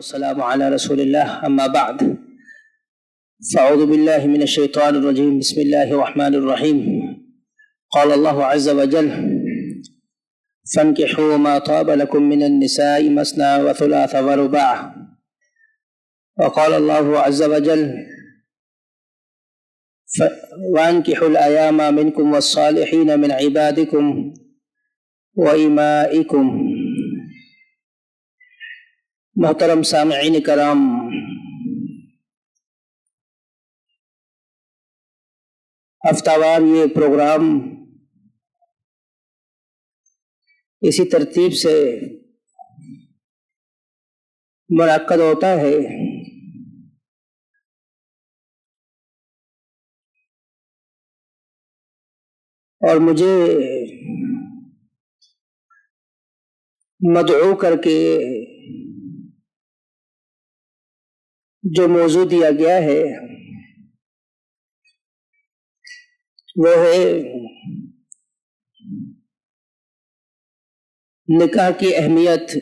والسلام على رسول الله أما بعد فأعوذ بالله من الشيطان الرجيم بسم الله الرحمن الرحيم قال الله عز وجل فانكحوا ما طاب لكم من النساء مثنى وثلاث ورباع وقال الله عز وجل وانكحوا الأيام منكم والصالحين من عبادكم وإمائكم۔ محترم سامعین کرام، ہفتہ وار یہ پروگرام اسی ترتیب سے منعقد ہوتا ہے اور مجھے مدعو کر کے جو موضوع دیا گیا ہے وہ ہے نکاح کی اہمیت،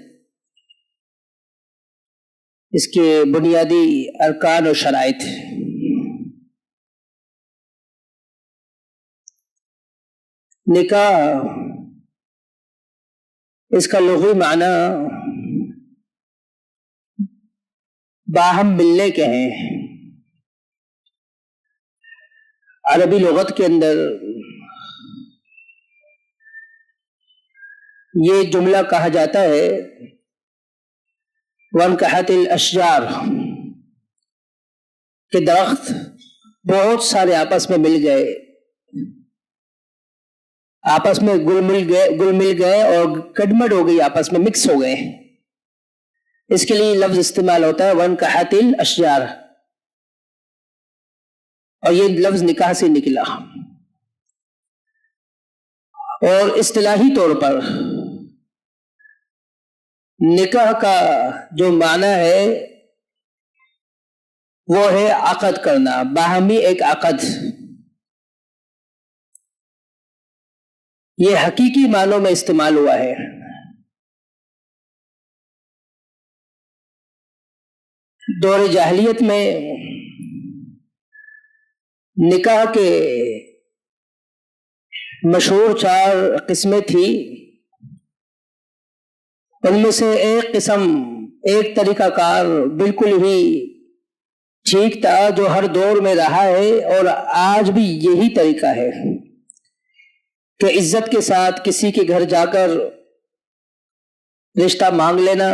اس کے بنیادی ارکان و شرائط۔ نکاح اس کا لغوی معنی باہم ملنے کے ہیں۔ عربی لغت کے اندر یہ جملہ کہا جاتا ہے وانکحت الاشجار، کہ درخت بہت سارے آپس میں مل گئے، آپس میں گل مل گئے اور کڈمڈ ہو گئی، آپس میں مکس ہو گئے۔ اس کے لیے لفظ استعمال ہوتا ہے وانکحت الاشجار، اور یہ لفظ نکاح سے نکلا۔ اور اصطلاحی طور پر نکاح کا جو معنی ہے وہ ہے عقد کرنا، باہمی ایک عقد۔ یہ حقیقی معنوں میں استعمال ہوا ہے۔ دور جاہلیت میں نکاح کے مشہور 4 قسمیں تھیں۔ ان میں سے ایک قسم، ایک طریقہ کار بالکل ہی ٹھیک تھا، جو ہر دور میں رہا ہے اور آج بھی یہی طریقہ ہے کہ عزت کے ساتھ کسی کے گھر جا کر رشتہ مانگ لینا،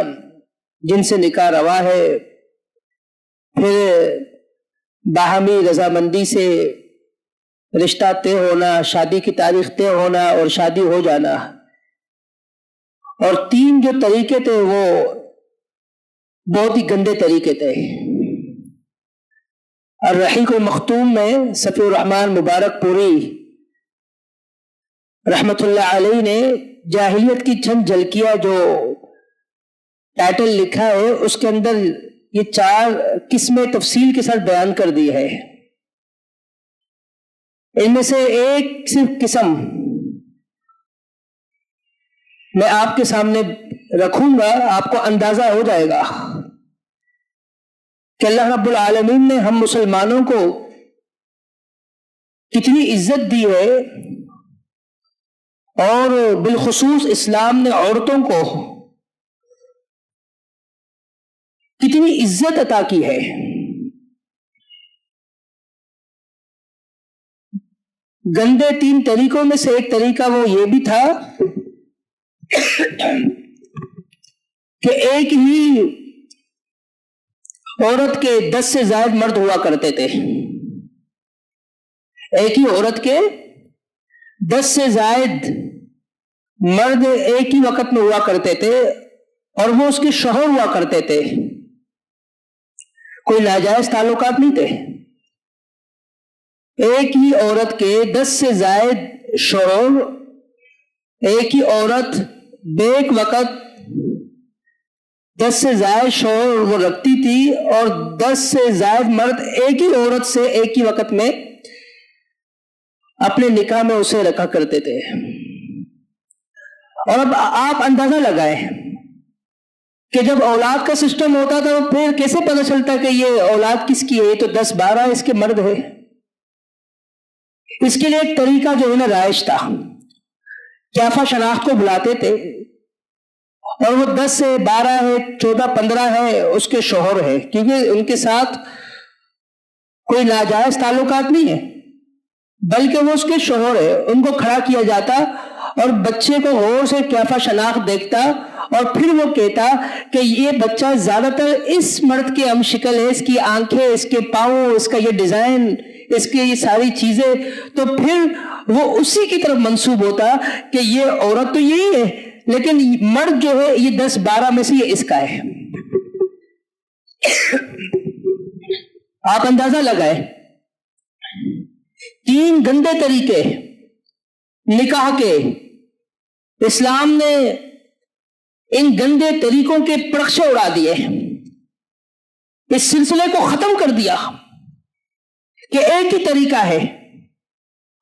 جن سے نکاح روا ہے، پھر باہمی رضامندی سے رشتہ طے ہونا، شادی کی تاریخ طے ہونا اور شادی ہو جانا۔ اور 3 جو طریقے تھے وہ بہت ہی گندے طریقے تھے۔ الرحیق المختوم میں صفی الرحمن مبارک پوری رحمت اللہ علیہ نے جاہلیت کی چند جھلکیاں جو ٹائٹل لکھا ہے، اس کے اندر یہ 4 قسمیں تفصیل کے ساتھ بیان کر دی ہے۔ ان میں سے ایک صرف قسم میں آپ کے سامنے رکھوں گا، آپ کو اندازہ ہو جائے گا کہ اللہ رب العالمین نے ہم مسلمانوں کو کتنی عزت دی ہے، اور بالخصوص اسلام نے عورتوں کو کتنی عزت عطا کی ہے۔ گندے 3 طریقوں میں سے ایک طریقہ وہ یہ بھی تھا کہ ایک ہی عورت کے 10 سے زائد مرد ہوا کرتے تھے۔ ایک ہی عورت کے 10 سے زائد مرد ایک ہی وقت میں ہوا کرتے تھے، اور وہ اس کے شوہر ہوا کرتے تھے، کوئی ناجائز تعلقات نہیں تھے۔ ایک ہی عورت کے 10 سے زائد شوہر، ایک ہی عورت بیک وقت 10 سے زائد شوہر وہ رکھتی تھی، اور 10 سے زائد مرد ایک ہی عورت سے ایک ہی وقت میں اپنے نکاح میں اسے رکھا کرتے تھے۔ اور اب آپ اندازہ لگائیں کہ جب اولاد کا سسٹم ہوتا تھا تو پھر کیسے پتہ چلتا کہ یہ اولاد کس کی ہے؟ یہ تو 10-12 اس کے مرد ہے. اس کے لیے ایک طریقہ جو ہے نا رائج تھا. قیافہ شناخت کو بلاتے تھے اور وہ 10 ہے 12 ہے 14-15 ہے اس کے شوہر ہے، کیونکہ ان کے ساتھ کوئی ناجائز تعلقات نہیں ہے بلکہ وہ اس کے شوہر ہے. ان کو کھڑا کیا جاتا اور بچے کو غور سے قیافہ شناخت دیکھتا اور پھر وہ کہتا کہ یہ بچہ زیادہ تر اس مرد کے ہم شکل ہے، اس کی آنکھیں، اس کے پاؤں، اس کا یہ ڈیزائن، اس کی یہ ساری چیزیں. تو پھر وہ اسی کی طرف منسوب ہوتا کہ یہ عورت تو یہی ہے لیکن مرد جو ہے یہ 10-12 میں سے یہ اس کا ہے. آپ اندازہ لگائیں 3 گندے طریقے نکاح کے. اسلام نے ان گندے طریقوں کے پرخشے اڑا دیے، اس سلسلے کو ختم کر دیا کہ ایک ہی طریقہ ہے.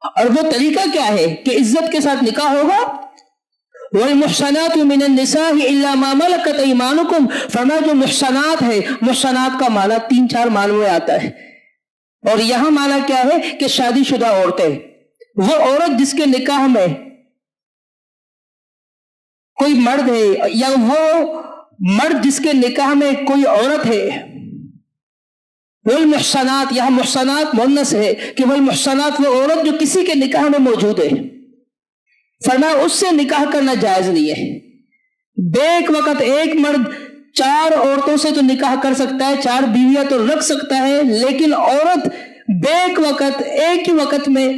اور وہ طریقہ کیا ہے کہ عزت کے ساتھ نکاح ہوگا. وَالْمُحْصَنَاتُ مِنَ النِّسَاءِ إِلَّا مَا مَلَكَتْ أَيْمَانُكُمْ. فرمایا جو محصنات ہے، محصنات کا معنی 3-4 معنوں میں آتا ہے اور یہاں معنی کیا ہے کہ شادی شدہ عورتیں. وہ عورت جس کے نکاح میں کوئی مرد ہے یا وہ مرد جس کے نکاح میں کوئی عورت ہے. والمحصنات، یہاں محصنات مؤنث ہے کہ والمحصنات وہ عورت جو کسی کے نکاح میں موجود ہے. فرمایا اس سے نکاح کرنا جائز نہیں ہے. بیک وقت ایک مرد 4 عورتوں سے تو نکاح کر سکتا ہے، 4 بیویاں تو رکھ سکتا ہے، لیکن عورت بیک وقت ایک ہی وقت میں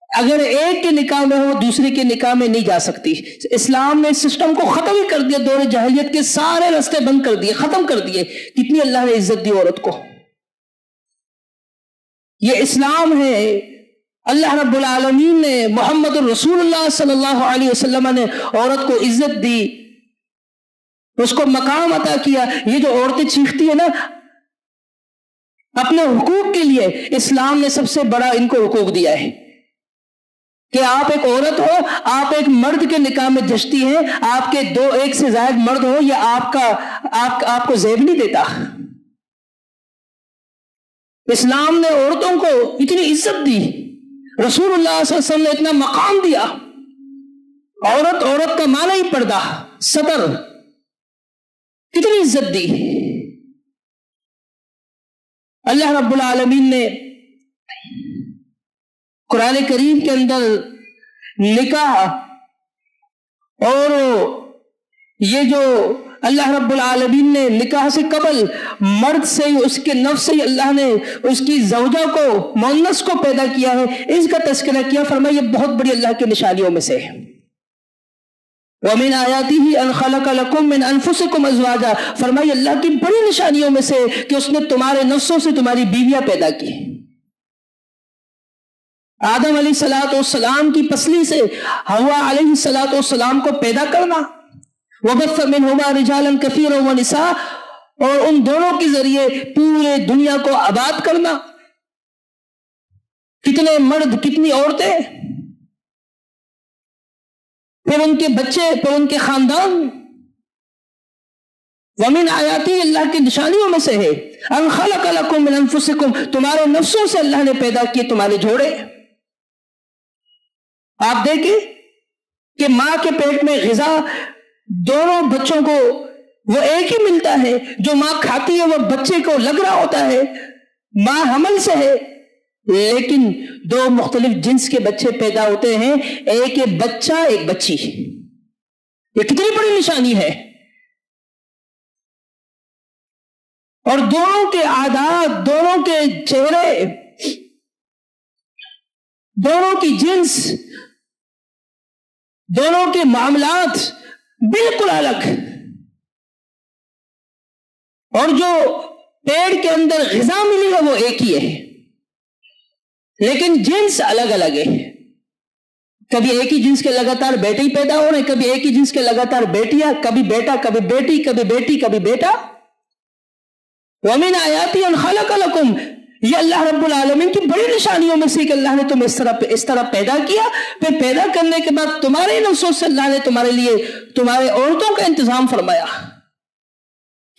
اگر ایک کے نکاح میں ہو دوسرے کے نکاح میں نہیں جا سکتی. اسلام نے اس سسٹم کو ختم ہی کر دیا. دور جاہلیت کے سارے راستے بند کر دیے، ختم کر دیے. کتنی اللہ نے عزت دی عورت کو. یہ اسلام ہے. اللہ رب العالمین نے، محمد الرسول اللہ صلی اللہ علیہ وسلم نے عورت کو عزت دی، اس کو مقام عطا کیا. یہ جو عورتیں چیختی ہیں نا اپنے حقوق کے لیے، اسلام نے سب سے بڑا ان کو حقوق دیا ہے کہ آپ ایک عورت ہو، آپ ایک مرد کے نکاح میں جچتی ہیں، آپ کے 2-1 سے زائد مرد ہو، یہ آپ کو زیب نہیں دیتا. اسلام نے عورتوں کو اتنی عزت دی، رسول اللہ صلی اللہ علیہ وسلم نے اتنا مقام دیا. عورت کا معنی ہی پردہ، ستر، کتنی عزت دی. اللہ رب العالمین نے قرآن کریم کے اندر نکاح اور یہ جو اللہ رب العالمین نے نکاح سے قبل مرد سے اس کے نفس سے اللہ نے اس کی زوجہ کو مؤنث کو پیدا کیا ہے، اس کا تذکرہ کیا. فرمایا یہ بہت بڑی اللہ کی نشانیوں میں سے ہے. وَمِنْ آيَاتِهِ أَنْ خَلَقَ لَكُم مِّنْ أَنفُسِكُمْ أَزْوَاجًا. فرمایا اللہ کی بڑی نشانیوں میں سے کہ اس نے تمہارے نفسوں سے تمہاری بیویاں پیدا کی. آدم علیہ السلام کی پسلی سے حوا علیہ السلام کو پیدا کرنا، وَبَثَّ مِنْهُمَا رِجَالًا كَثِيرًا وَنِسَاءً، اور ان دونوں کے ذریعے پورے دنیا کو آباد کرنا. کتنے مرد، کتنی عورتیں، پھر ان کے بچے، پھر ان کے خاندان. وَمِنْ آیَاتِهِ، اللہ کی نشانیوں میں سے ہے، أَنْ خَلَقَ لَكُم مِّنْ أَنفُسِكُمْ، تمہارے نفسوں سے اللہ نے پیدا کیے تمہارے جوڑے. آپ دیکھیں کہ ماں کے پیٹ میں غذا دونوں بچوں کو وہ ایک ہی ملتا ہے، جو ماں کھاتی ہے وہ بچے کو لگ رہا ہوتا ہے، ماں حمل سے ہے، لیکن 2 مختلف جنس کے بچے پیدا ہوتے ہیں، ایک بچہ ایک بچی. یہ کتنی بڑی نشانی ہے. اور دونوں کے عادات، دونوں کے چہرے، دونوں کی جنس، دونوں کے معاملات بالکل الگ. اور جو پیڑ کے اندر غذا ملی ہے وہ ایک ہی ہے، لیکن جنس الگ الگ ہے. کبھی ایک ہی جنس کے لگاتار بیٹے ہی پیدا ہو رہے ہیں، کبھی ایک ہی جنس کے لگاتار بیٹیاں، کبھی بیٹا کبھی بیٹی، کبھی بیٹی کبھی بیٹا. وَمِنْ آيَاتِهِ أَنْ خَلَقَ لَكُمْ، یہ اللہ رب العالمین کی بڑی نشانیوں میں سے کہ اللہ نے تمہیں اس طرح پیدا کیا. پھر پیدا کرنے کے بعد تمہارے نفسوں سے اللہ نے تمہارے لیے تمہارے عورتوں کا انتظام فرمایا.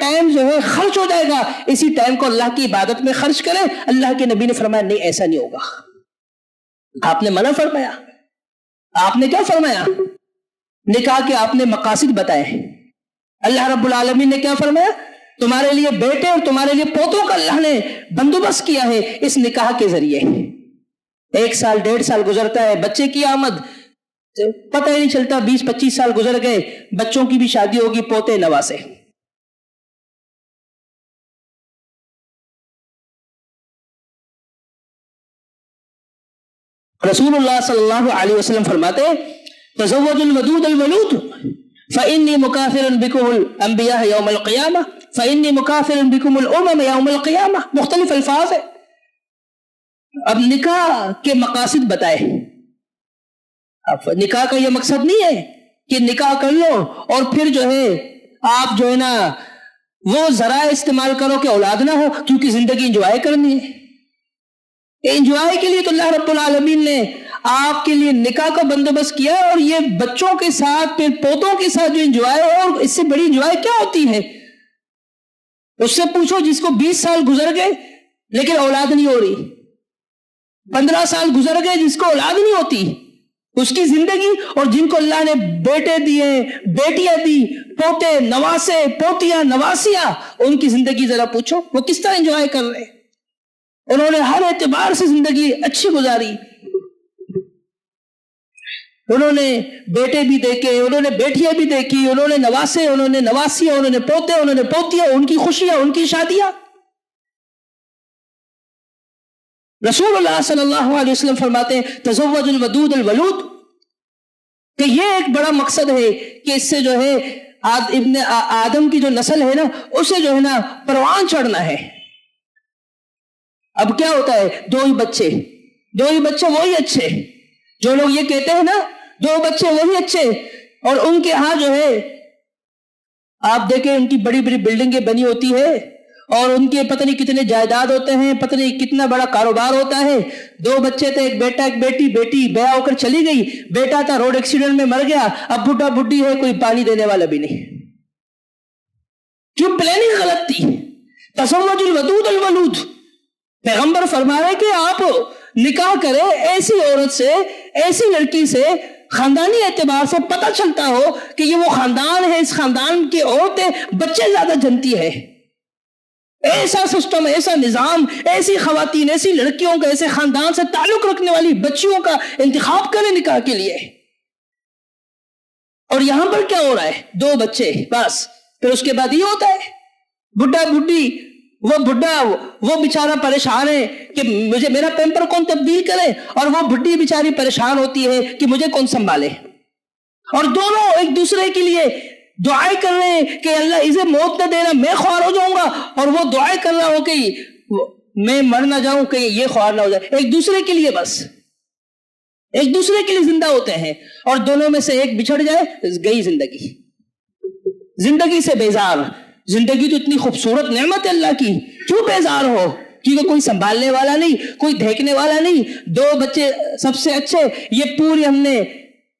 ٹائم جو ہے خرچ ہو جائے گا، اسی ٹائم کو اللہ کی عبادت میں خرچ کریں۔ اللہ کے نبی نے فرمایا نہیں، ایسا نہیں ہوگا۔ آپ نے منع فرمایا۔ آپ نے کیا فرمایا؟ نکاح کے آپ نے مقاصد بتائے۔ اللہ رب العالمین نے کیا فرمایا؟ تمہارے لیے بیٹے اور تمہارے لیے پوتوں کا اللہ نے بندوبست کیا ہے اس نکاح کے ذریعے۔ 1 سال 1.5 سال گزرتا ہے، بچے کی آمد پتہ ہی نہیں چلتا، 20-25 سال گزر گئے، بچوں کی بھی شادی ہوگی، پوتے نواسے۔ رسول اللہ صلی اللہ علیہ وسلم فرماتے تزوج الودود الولود فإني مكافر بكم الانبیاء یوم القیامہ فإني مكافر بكم الامم یوم القیامہ، مختلف الفاظ ہے۔ اب نکاح کے مقاصد بتائے۔ اب نکاح کا یہ مقصد نہیں ہے کہ نکاح کر لو اور پھر جو ہے آپ جو ہے نا وہ ذرائع استعمال کرو کہ اولاد نہ ہو، کیونکہ زندگی انجوائے کرنی ہے۔ انجوائے کے لیے تو اللہ رب العالمین نے آپ کے لیے نکاح کا بندوبست کیا، اور یہ بچوں کے ساتھ پھر پوتوں کے ساتھ جو انجوائے ہے، اور اس سے بڑی انجوائے کیا ہوتی ہے؟ اس سے پوچھو جس کو 20 سال گزر گئے لیکن اولاد نہیں ہو رہی، 15 سال گزر گئے جس کو اولاد نہیں ہوتی، اس کی زندگی، اور جن کو اللہ نے بیٹے دیے، بیٹیاں دی، پوتے نواسے، پوتیاں نواسیاں، ان کی زندگی ذرا پوچھو وہ کس طرح انجوائے کر رہے ہیں۔ انہوں نے ہر اعتبار سے زندگی اچھی گزاری، انہوں نے بیٹے بھی دیکھے، انہوں نے بیٹیاں بھی دیکھی، انہوں نے نواسے، انہوں نے نواسیاں، انہوں نے پوتے، انہوں نے پوتیاں، ان کی خوشیاں، ان کی شادیاں۔ رسول اللہ صلی اللہ علیہ وسلم فرماتے ہیں تزوج الودود الولود، کہ یہ ایک بڑا مقصد ہے کہ اس سے جو ہے ابن آدم کی جو نسل ہے نا اسے جو ہے نا پروان چڑھنا ہے۔ اب کیا ہوتا ہے، 2 ہی بچے وہی اچھے، جو لوگ یہ کہتے ہیں نا 2 بچے وہی اچھے، اور ان کے ہاں جو ہے آپ دیکھیں ان کی بڑی بڑی بلڈنگیں بنی ہوتی ہے، اور ان کے پتہ نہیں کتنے جائیداد ہوتے ہیں، پتہ نہیں کتنا بڑا کاروبار ہوتا ہے۔ 2 بچے تھے، ایک بیٹا ایک بیٹی، بیٹی بیاہ ہو کر چلی گئی، بیٹا تھا روڈ ایکسیڈنٹ میں مر گیا، اب بڈھا بڈھی ہے، کوئی پانی دینے والا بھی نہیں۔ کیوں؟ پلاننگ غلط تھی۔ تزوج الودود الولود، پیغمبر فرما رہے کہ آپ نکاح کریں ایسی عورت سے، ایسی لڑکی سے، خاندانی اعتبار سے پتہ چلتا ہو کہ یہ وہ خاندان ہے، اس خاندان کی عورتیں بچے زیادہ جنتی ہے۔ ایسا سسٹم، ایسا نظام، ایسی خواتین، ایسی لڑکیوں کا، ایسے خاندان سے تعلق رکھنے والی بچیوں کا انتخاب کریں نکاح کے لیے۔ اور یہاں پر کیا ہو رہا ہے؟ 2 بچے بس، پھر اس کے بعد یہ ہوتا ہے بڈھا بڈھی، وہ بڈھا وہ بیچارہ پریشان ہے کہ مجھے میرا پیمپر کون تبدیل کرے، اور وہ بڈھی بیچاری پریشان ہوتی ہے کہ مجھے کون سنبھالے، اور دونوں ایک دوسرے کے لیے دعائیں کر رہے ہیں کہ اللہ اسے موت نہ دینا، میں خوار ہو جاؤں گا، اور وہ دعائیں کر رہا ہو کہ میں مر نہ جاؤں، کہ یہ خوار نہ ہو جائے، ایک دوسرے کے لیے، بس ایک دوسرے کے لیے زندہ ہوتے ہیں، اور دونوں میں سے ایک بچھڑ جائے گئی زندگی سے بیزار۔ زندگی تو اتنی خوبصورت نعمت ہے اللہ کی، کیوں بیزار ہو؟ کیونکہ کوئی سنبھالنے والا نہیں، کوئی دیکھنے والا نہیں، 2 بچے سب سے اچھے، یہ پوری ہم نے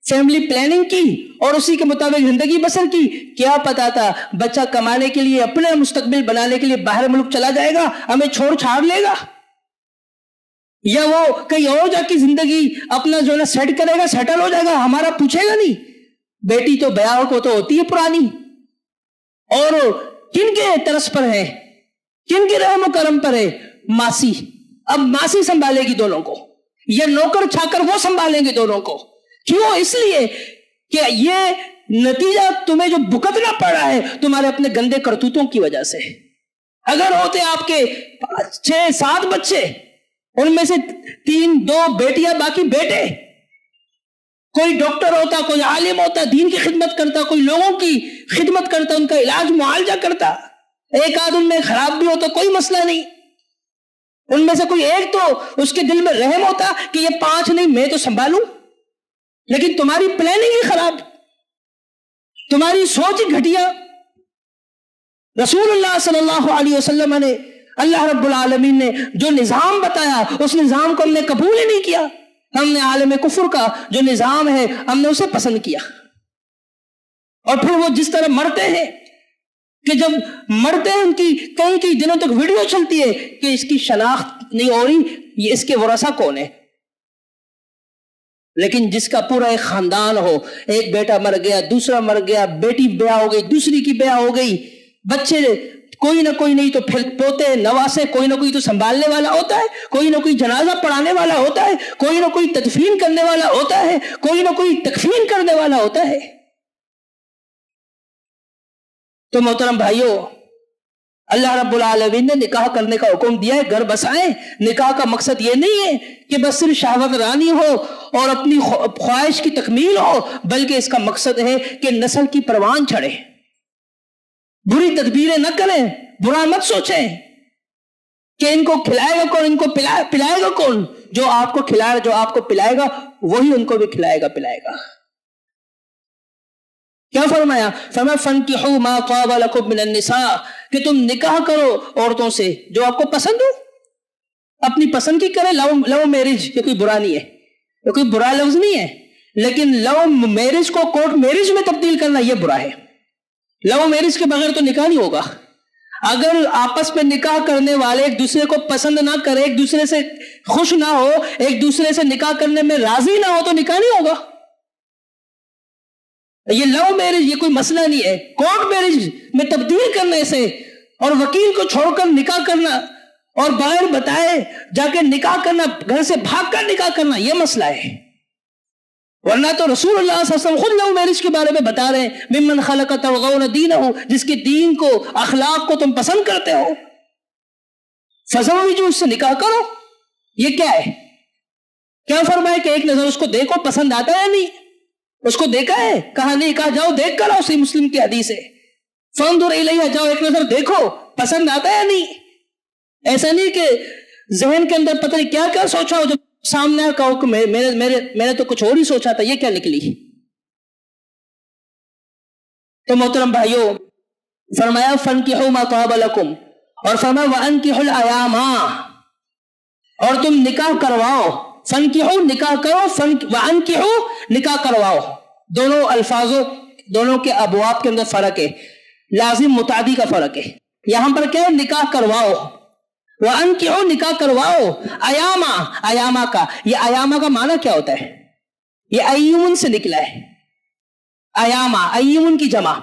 فیملی پلاننگ کی اور اسی کے مطابق زندگی بسر کی۔ کیا پتا تھا بچہ کمانے کے لیے، اپنے مستقبل بنانے کے لیے باہر ملک چلا جائے گا، ہمیں چھوڑ چھاڑ لے گا، یا وہ کہیں اور جا کے زندگی اپنا جو ہے نا سیٹ کرے گا، سیٹل ہو جائے گا، ہمارا پوچھے گا نہیں۔ بیٹی تو بیاہ کو تو ہوتی ہے پرانی، اور کن کے ترس پر ہے، کن کے رحم و کرم پر ہے؟ ماسی۔ اب ماسی سنبھالے گی دونوں کو، یا نوکر چھاکر وہ سنبھالیں گے دونوں کو۔ کیوں؟ اس لیے کہ یہ نتیجہ تمہیں جو بھگتنا پڑا ہے تمہارے اپنے گندے کرتوتوں کی وجہ سے۔ اگر ہوتے آپ کے 6-7 بچے، ان میں سے 3-2 بیٹیاں باقی بیٹے، کوئی ڈاکٹر ہوتا، کوئی عالم ہوتا، دین کی خدمت کرتا، کوئی لوگوں کی خدمت کرتا، ان کا علاج معالجہ کرتا، ایک آدھ ان میں خراب بھی ہوتا کوئی مسئلہ نہیں، ان میں سے کوئی ایک تو اس کے دل میں رحم ہوتا کہ یہ 5 نہیں میں تو سنبھالوں۔ لیکن تمہاری پلاننگ ہی خراب، تمہاری سوچ ہی گھٹیا۔ رسول اللہ صلی اللہ علیہ وسلم نے، اللہ رب العالمین نے جو نظام بتایا اس نظام کو ہم نے قبول ہی نہیں کیا، ہم نے عالم کفر کا جو نظام ہے ہم نے اسے پسند کیا، اور پھر وہ جس طرح مرتے ہیں کہ جب مرتے ہیں ان کی کئی کئی دنوں تک ویڈیو چلتی ہے کہ اس کی شناخت نہیں ہو رہی، یہ اس کے ورثہ کون ہے. لیکن جس کا پورا ایک خاندان ہو، ایک بیٹا مر گیا، دوسرا مر گیا، بیٹی بیاہ ہو گئی، دوسری کی بیاہ ہو گئی، بچے کوئی نہ کوئی نہیں تو پھر پوتے نواسے، کوئی نہ کوئی تو سنبھالنے والا ہوتا ہے، کوئی نہ کوئی جنازہ پڑھانے والا ہوتا ہے، کوئی نہ کوئی تدفین کرنے والا ہوتا ہے، کوئی نہ کوئی تکفین کرنے والا ہوتا ہے. تو محترم بھائیوں، اللہ رب العالمین نے نکاح کرنے کا حکم دیا ہے، گھر بسائیں. نکاح کا مقصد یہ نہیں ہے کہ بس صرف شہوت رانی ہو اور اپنی خواہش کی تکمیل ہو، بلکہ اس کا مقصد ہے کہ نسل کی پروان چڑھے. بری تدبیریں نہ کریں، برا مت سوچیں کہ ان کو کھلائے گا کون، ان کو پلائے گا کون. جو آپ کو کھلائے، جو آپ کو پلائے گا وہی ان کو بھی کھلائے گا پلائے گا. کیا فرمایا؟ فرمایا فَانْكِحُوا مَا طَابَ لَكُم مِّنَ النِّسَاءِ، کہ تم نکاح کرو عورتوں سے جو آپ کو پسند ہو، اپنی پسند کی کرے. لو میرج یہ کوئی برا نہیں ہے، یہ کوئی برا لفظ نہیں ہے، لیکن لو میرج کو کورٹ میرج میں تبدیل کرنا یہ برا ہے. لو میرج کے بغیر تو نکاح نہیں ہوگا. اگر آپس میں نکاح کرنے والے ایک دوسرے کو پسند نہ کرے، ایک دوسرے سے خوش نہ ہو، ایک دوسرے سے نکاح کرنے میں راضی نہ ہو تو نکاح نہیں ہوگا. یہ لو میرج یہ کوئی مسئلہ نہیں ہے. کورٹ میرج میں تبدیل کرنے سے اور وکیل کو چھوڑ کر نکاح کرنا اور بغیر بتائے جا کے نکاح کرنا، گھر سے بھاگ کر نکاح کرنا، یہ مسئلہ ہے. ورنہ تو رسول اللہ صلی اللہ علیہ وسلم خود لو میرج کے بارے میں بتا رہے ہیں، ممن خلق ترضون دینہ، جس کے دین کو، اخلاق کو تم پسند کرتے ہو، فزوجوا، اس سے نکاح کرو. یہ کیا ہے؟ کیا فرمائے کہ ایک نظر اس کو دیکھو، پسند آتا ہے نہیں؟ اس کو دیکھا ہے؟ کہا نہیں، کہا جاؤ دیکھ کر آؤ. صحیح مسلم کی حدیث ہے، فانظر الیہ، جاؤ ایک نظر دیکھو، پسند آتا ہے نہیں؟ ایسا نہیں کہ ذہن کے اندر پتہ نہیں کیا کیا سوچا ہو، جب سامنے کہو کہ میں نے تو کچھ اور ہی سوچا تھا، یہ کیا نکلی. تو محترم بھائیوں، فرمایا فَانْكِحُوا مَا طَابَ لَكُمْ، اور فرمایا وَأَنْكِحُوا الْأَيَامَا، اور تم نکاح کرواؤ. فَانْكِحُوا نکاح کرو، وَأَنْكِحُوا نکاح کرواؤ. دونوں الفاظوں، دونوں کے ابواب کے اندر فرق ہے، لازم متعدی کا فرق ہے. یہاں پر کیا ہے؟ نکاح کرواؤ. وَأَنْكِحُوا نکاح کرواؤ. ایاما، ایاما کا، یہ ایاما کا معنی کیا ہوتا ہے؟ یہ ایمن سے نکلا ہے. ایاما، ایمن کی جمع.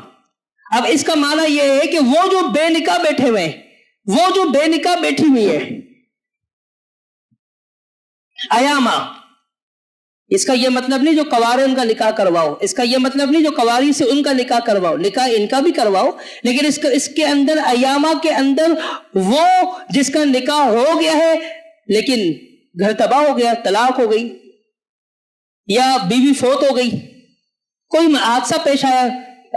اب اس کا معنی یہ ہے کہ وہ جو بے نکاح بیٹھے ہوئے ہیں، وہ جو بے نکاح بیٹھی ہوئی ہے. ایاما، اس کا یہ مطلب نہیں جو کوارے ان کا نکاح کرواؤ، اس کا یہ مطلب نہیں جو کواری سے ان کا نکاح کرواؤ، نکاح ان کا بھی کرواؤ، لیکن اس کے اندر، ایاما کے اندر، وہ جس کا نکاح ہو گیا ہے لیکن گھر تباہ ہو گیا، طلاق ہو گئی، یا بیوی فوت ہو گئی، کوئی حادثہ پیش آیا،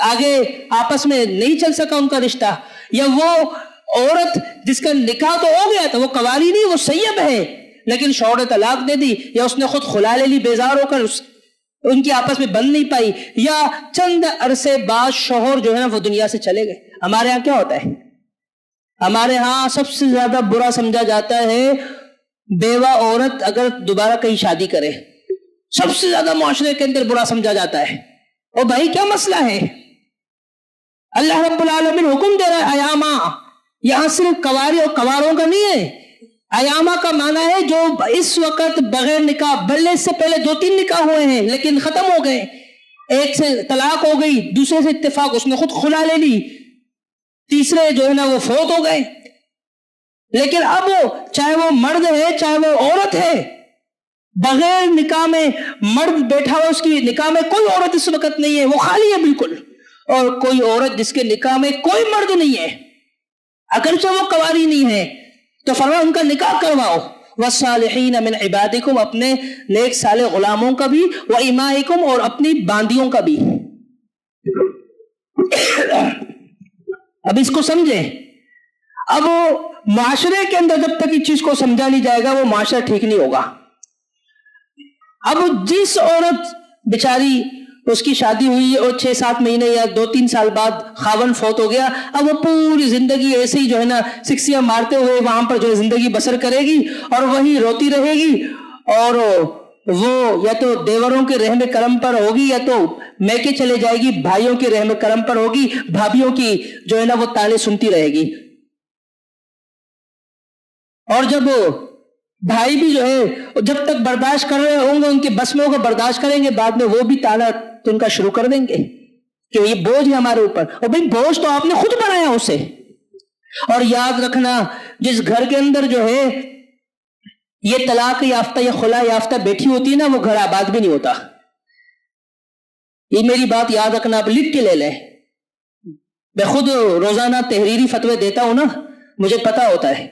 آگے آپس میں نہیں چل سکا ان کا رشتہ، یا وہ عورت جس کا نکاح تو ہو گیا تھا، وہ کواری نہیں، وہ سیب ہے، لیکن شوہر نے طلاق دے دی، یا اس نے خود خلا لے لی بیزار ہو کر، ان کی آپس میں بن نہیں پائی، یا چند عرصے بعد شوہر جو ہے نا وہ دنیا سے چلے گئے. ہمارے ہاں کیا ہوتا ہے؟ ہمارے ہاں سب سے زیادہ برا سمجھا جاتا ہے بیوہ عورت اگر دوبارہ کہیں شادی کرے، سب سے زیادہ معاشرے کے اندر برا سمجھا جاتا ہے. اور بھائی کیا مسئلہ ہے؟ اللہ رب العالمین حکم دے رہا ہے ایاما. یہاں صرف کواری اور کواروں کا نہیں ہے، ایاما کا معنی ہے جو اس وقت بغیر نکاح، بلکہ اس سے پہلے 2-3 نکاح ہوئے ہیں لیکن ختم ہو گئے، ایک سے طلاق ہو گئی، دوسرے سے اتفاق، اس نے خود خلا لے لی، تیسرے جو ہے نا وہ فوت ہو گئے، لیکن اب چاہے وہ مرد ہے چاہے وہ عورت ہے، بغیر نکاح میں مرد بیٹھا ہوا، اس کی نکاح میں کوئی عورت اس وقت نہیں ہے، وہ خالی ہے بالکل، اور کوئی عورت جس کے نکاح میں کوئی مرد نہیں ہے، اگرچہ وہ کواری نہیں ہے، تو فرمایا ان کا نکاح کرواؤ. والصالحین من عبادکم، اپنے نیک صالح غلاموں کا بھی، وامائکم، اور اپنی باندیوں کا بھی. اب اس کو سمجھیں. اب معاشرے کے اندر جب تک اس چیز کو سمجھا نہیں جائے گا وہ معاشرہ ٹھیک نہیں ہوگا. اب جس عورت بیچاری اس کی شادی ہوئی اور 6-7 مہینے یا 2-3 سال بعد خاون فوت ہو گیا، اب وہ پوری زندگی ایسے ہی جو ہے نا سکسیاں مارتے ہوئے وہاں پر جو زندگی بسر کرے گی اور وہی روتی رہے گی اور وہ یا تو دیوروں کے رحم کرم پر ہوگی یا تو میکے چلے جائے گی، بھائیوں کے رحم کرم پر ہوگی، بھابھیوں کی جو ہے نا وہ تانے سنتی رہے گی. اور جب بھائی بھی جو ہے جب تک برداشت کر رہے ہوں گے، ان کے بس میں ہوگا برداشت کریں گے، بعد میں وہ بھی تانا ان کا شروع کر دیں گے کہ یہ بوجھ ہے ہمارے اوپر. اور بھئی بوجھ تو آپ نے خود بنایا اسے. اور یاد رکھنا، جس گھر کے اندر جو ہے یہ طلاق یافتہ یا خلا یافتہ بیٹھی ہوتی ہے نا، وہ گھر آباد بھی نہیں ہوتا. یہ میری بات یاد رکھنا، آپ لکھ کے لے لیں. میں خود روزانہ تحریری فتوے دیتا ہوں نا، مجھے پتا ہوتا ہے.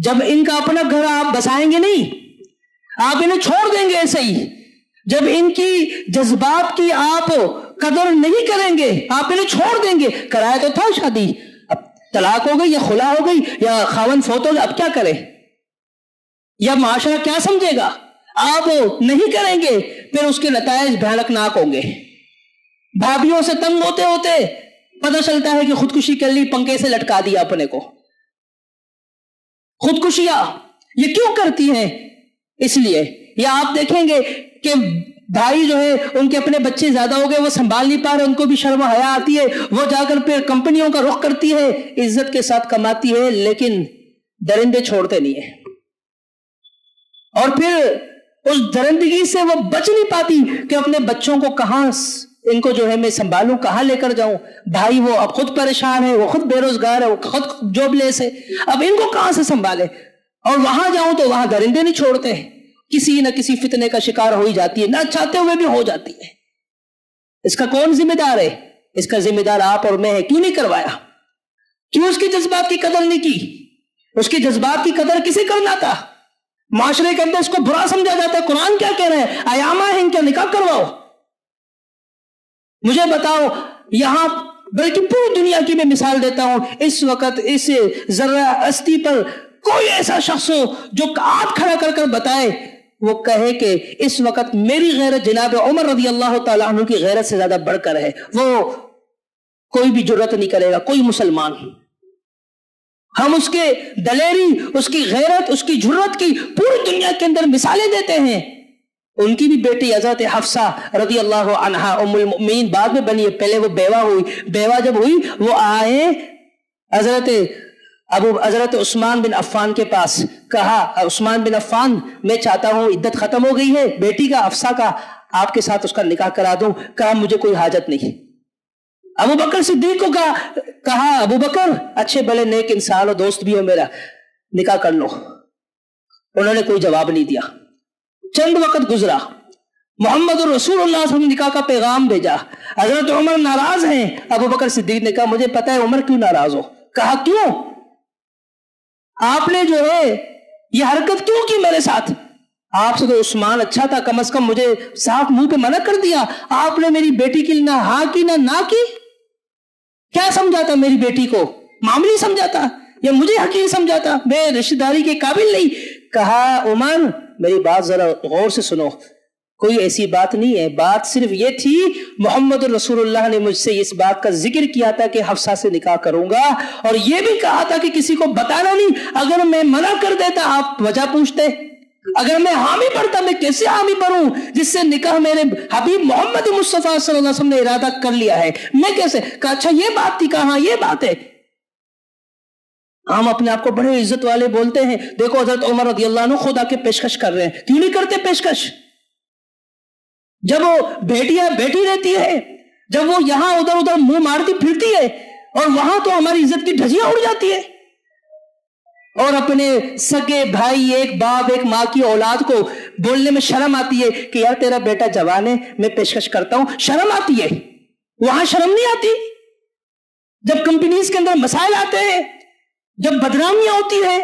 جب ان کا اپنا گھر آپ بسائیں گے نہیں، آپ انہیں چھوڑ دیں گے ایسے ہی. جب ان کی جذبات کی آپ قدر نہیں کریں گے، آپ انہیں چھوڑ دیں گے. کرایا تو تھا شادی، اب طلاق ہو گئی یا خلا ہو گئی یا خاوند فوت ہو گیا، اب کیا کریں؟ یا معاشرہ کیا سمجھے گا؟ آپ نہیں کریں گے، پھر اس کے نتائج بھیانک ہوں گے. بھابھیوں سے تنگ ہوتے ہوتے پتہ چلتا ہے کہ خودکشی کر لی، پنکھے سے لٹکا دیا اپنے کو. خودکشیاں یہ کیوں کرتی ہیں؟ اس لیے. یا آپ دیکھیں گے کہ بھائی جو ہے ان کے اپنے بچے زیادہ ہو گئے، وہ سنبھال نہیں پا رہے، ان کو بھی شرم و حیا آتی ہے، وہ جا کر پھر کمپنیوں کا رخ کرتی ہے، عزت کے ساتھ کماتی ہے، لیکن درندے چھوڑتے نہیں ہیں. اور پھر اس درندگی سے وہ بچ نہیں پاتی کہ اپنے بچوں کو کہاں ان کو جو ہے میں سنبھالوں، کہاں لے کر جاؤں. بھائی وہ اب خود پریشان ہے، وہ خود بے روزگار ہے، وہ خود جاب لیس ہے، اب ان کو کہاں سے سنبھالے. اور وہاں جاؤں تو وہاں درندے نہیں چھوڑتے، کسی نہ کسی فتنے کا شکار ہو ہی جاتی ہے، نہ چاہتے ہوئے بھی ہو جاتی ہے. اس کا کون ذمہ دار ہے؟ اس کا ذمہ دار آپ اور میں ہے. کیوں نہیں کروایا؟ کیوں اس کی جذبات کی قدر نہیں کی؟ اس کی جذبات کی قدر کسے کرنا تھا؟ معاشرے کے اندر اس کو برا سمجھا جاتا ہے. قرآن کیا کہہ رہے ہیں؟ ایاما ہیں کیا، نکاح کرواؤ. مجھے بتاؤ یہاں، بلکہ پوری دنیا کی میں مثال دیتا ہوں، اس وقت اس ذرہ ہستی پر کوئی ایسا شخص ہو جو ہاتھ کھڑا کر کر بتائے، وہ کہے کہ اس وقت میری غیرت جناب عمر رضی اللہ تعالیٰ عنہ کی غیرت سے زیادہ بڑھ کر ہے. وہ کوئی بھی جرت نہیں کرے گا، کوئی مسلمان. ہم اس کے دلیری، اس کی غیرت، اس کی جرت کی پوری دنیا کے اندر مثالیں دیتے ہیں. ان کی بھی بیٹی حضرت حفصہ رضی اللہ عنہا ام المؤمنین بعد میں بنی ہے، پہلے وہ بیوہ ہوئی. بیوہ جب ہوئی وہ آئے حضرت عثمان بن عفان کے پاس، کہا عثمان بن عفان میں چاہتا ہوں، عدت ختم ہو گئی ہے بیٹی کا حفصہ کا، آپ کے ساتھ اس کا نکاح کرا دوں. کہا مجھے کوئی حاجت نہیں. ابو بکر صدیق کو کہا ابو بکر اچھے بڑے نیک انسان ہو، دوست بھی ہو میرا، نکاح کر لو. انہوں نے کوئی جواب نہیں دیا. چند وقت گزرا، محمد رسول اللہ صلی اللہ علیہ وسلم نکاح کا پیغام بھیجا. حضرت عمر ناراض ہیں. ابو بکر صدیق نے کہا مجھے پتا ہے عمر کیوں ناراض ہو. کہا کیوں؟ آپ نے جو ہے یہ حرکت کیوں کی میرے ساتھ؟ آپ سے تو عثمان اچھا تھا، کم از کم مجھے صاف منہ پہ منع کر دیا. آپ نے میری بیٹی کی نہ ہاں کی نہ کی. کیا سمجھاتا میری بیٹی کو؟ معاملی سمجھاتا یا مجھے حقیر سمجھاتا؟ میں رشتہ داری کے قابل نہیں. کہا عمر میری بات ذرا غور سے سنو، کوئی ایسی بات نہیں ہے. بات صرف یہ تھی محمد رسول اللہ نے مجھ سے اس بات کا ذکر کیا تھا کہ حفصہ سے نکاح کروں گا، اور یہ بھی کہا تھا کہ کسی کو بتانا نہیں. اگر میں منع کر دیتا آپ وجہ پوچھتے، اگر میں حامی پڑھتا میں کیسے حامی پڑھوں جس سے نکاح میرے حبیب محمد مصطفیٰ صلی اللہ علیہ وسلم نے ارادہ کر لیا ہے، میں کیسے؟ کہا اچھا یہ بات تھی. کہا ہاں یہ بات ہے. ہم اپنے آپ کو بڑے عزت والے بولتے ہیں. دیکھو حضرت عمر رضی اللہ عنہ خدا کے پیشکش کر رہے ہیں. کیوں نہیں کرتے پیشکش؟ جب وہ بیٹیاں بیٹھی رہتی ہے، جب وہ یہاں ادھر ادھر منہ مارتی پھرتی ہے، اور وہاں تو ہماری عزت کی دھجیاں اڑ جاتی ہے. اور اپنے سگے بھائی، ایک باپ ایک ماں کی اولاد کو بولنے میں شرم آتی ہے کہ یار تیرا بیٹا جوان ہے میں پیشکش کرتا ہوں. شرم آتی ہے، وہاں شرم نہیں آتی. جب کمپنیز کے اندر مسائل آتے ہیں، جب بدنامیاں ہوتی ہیں،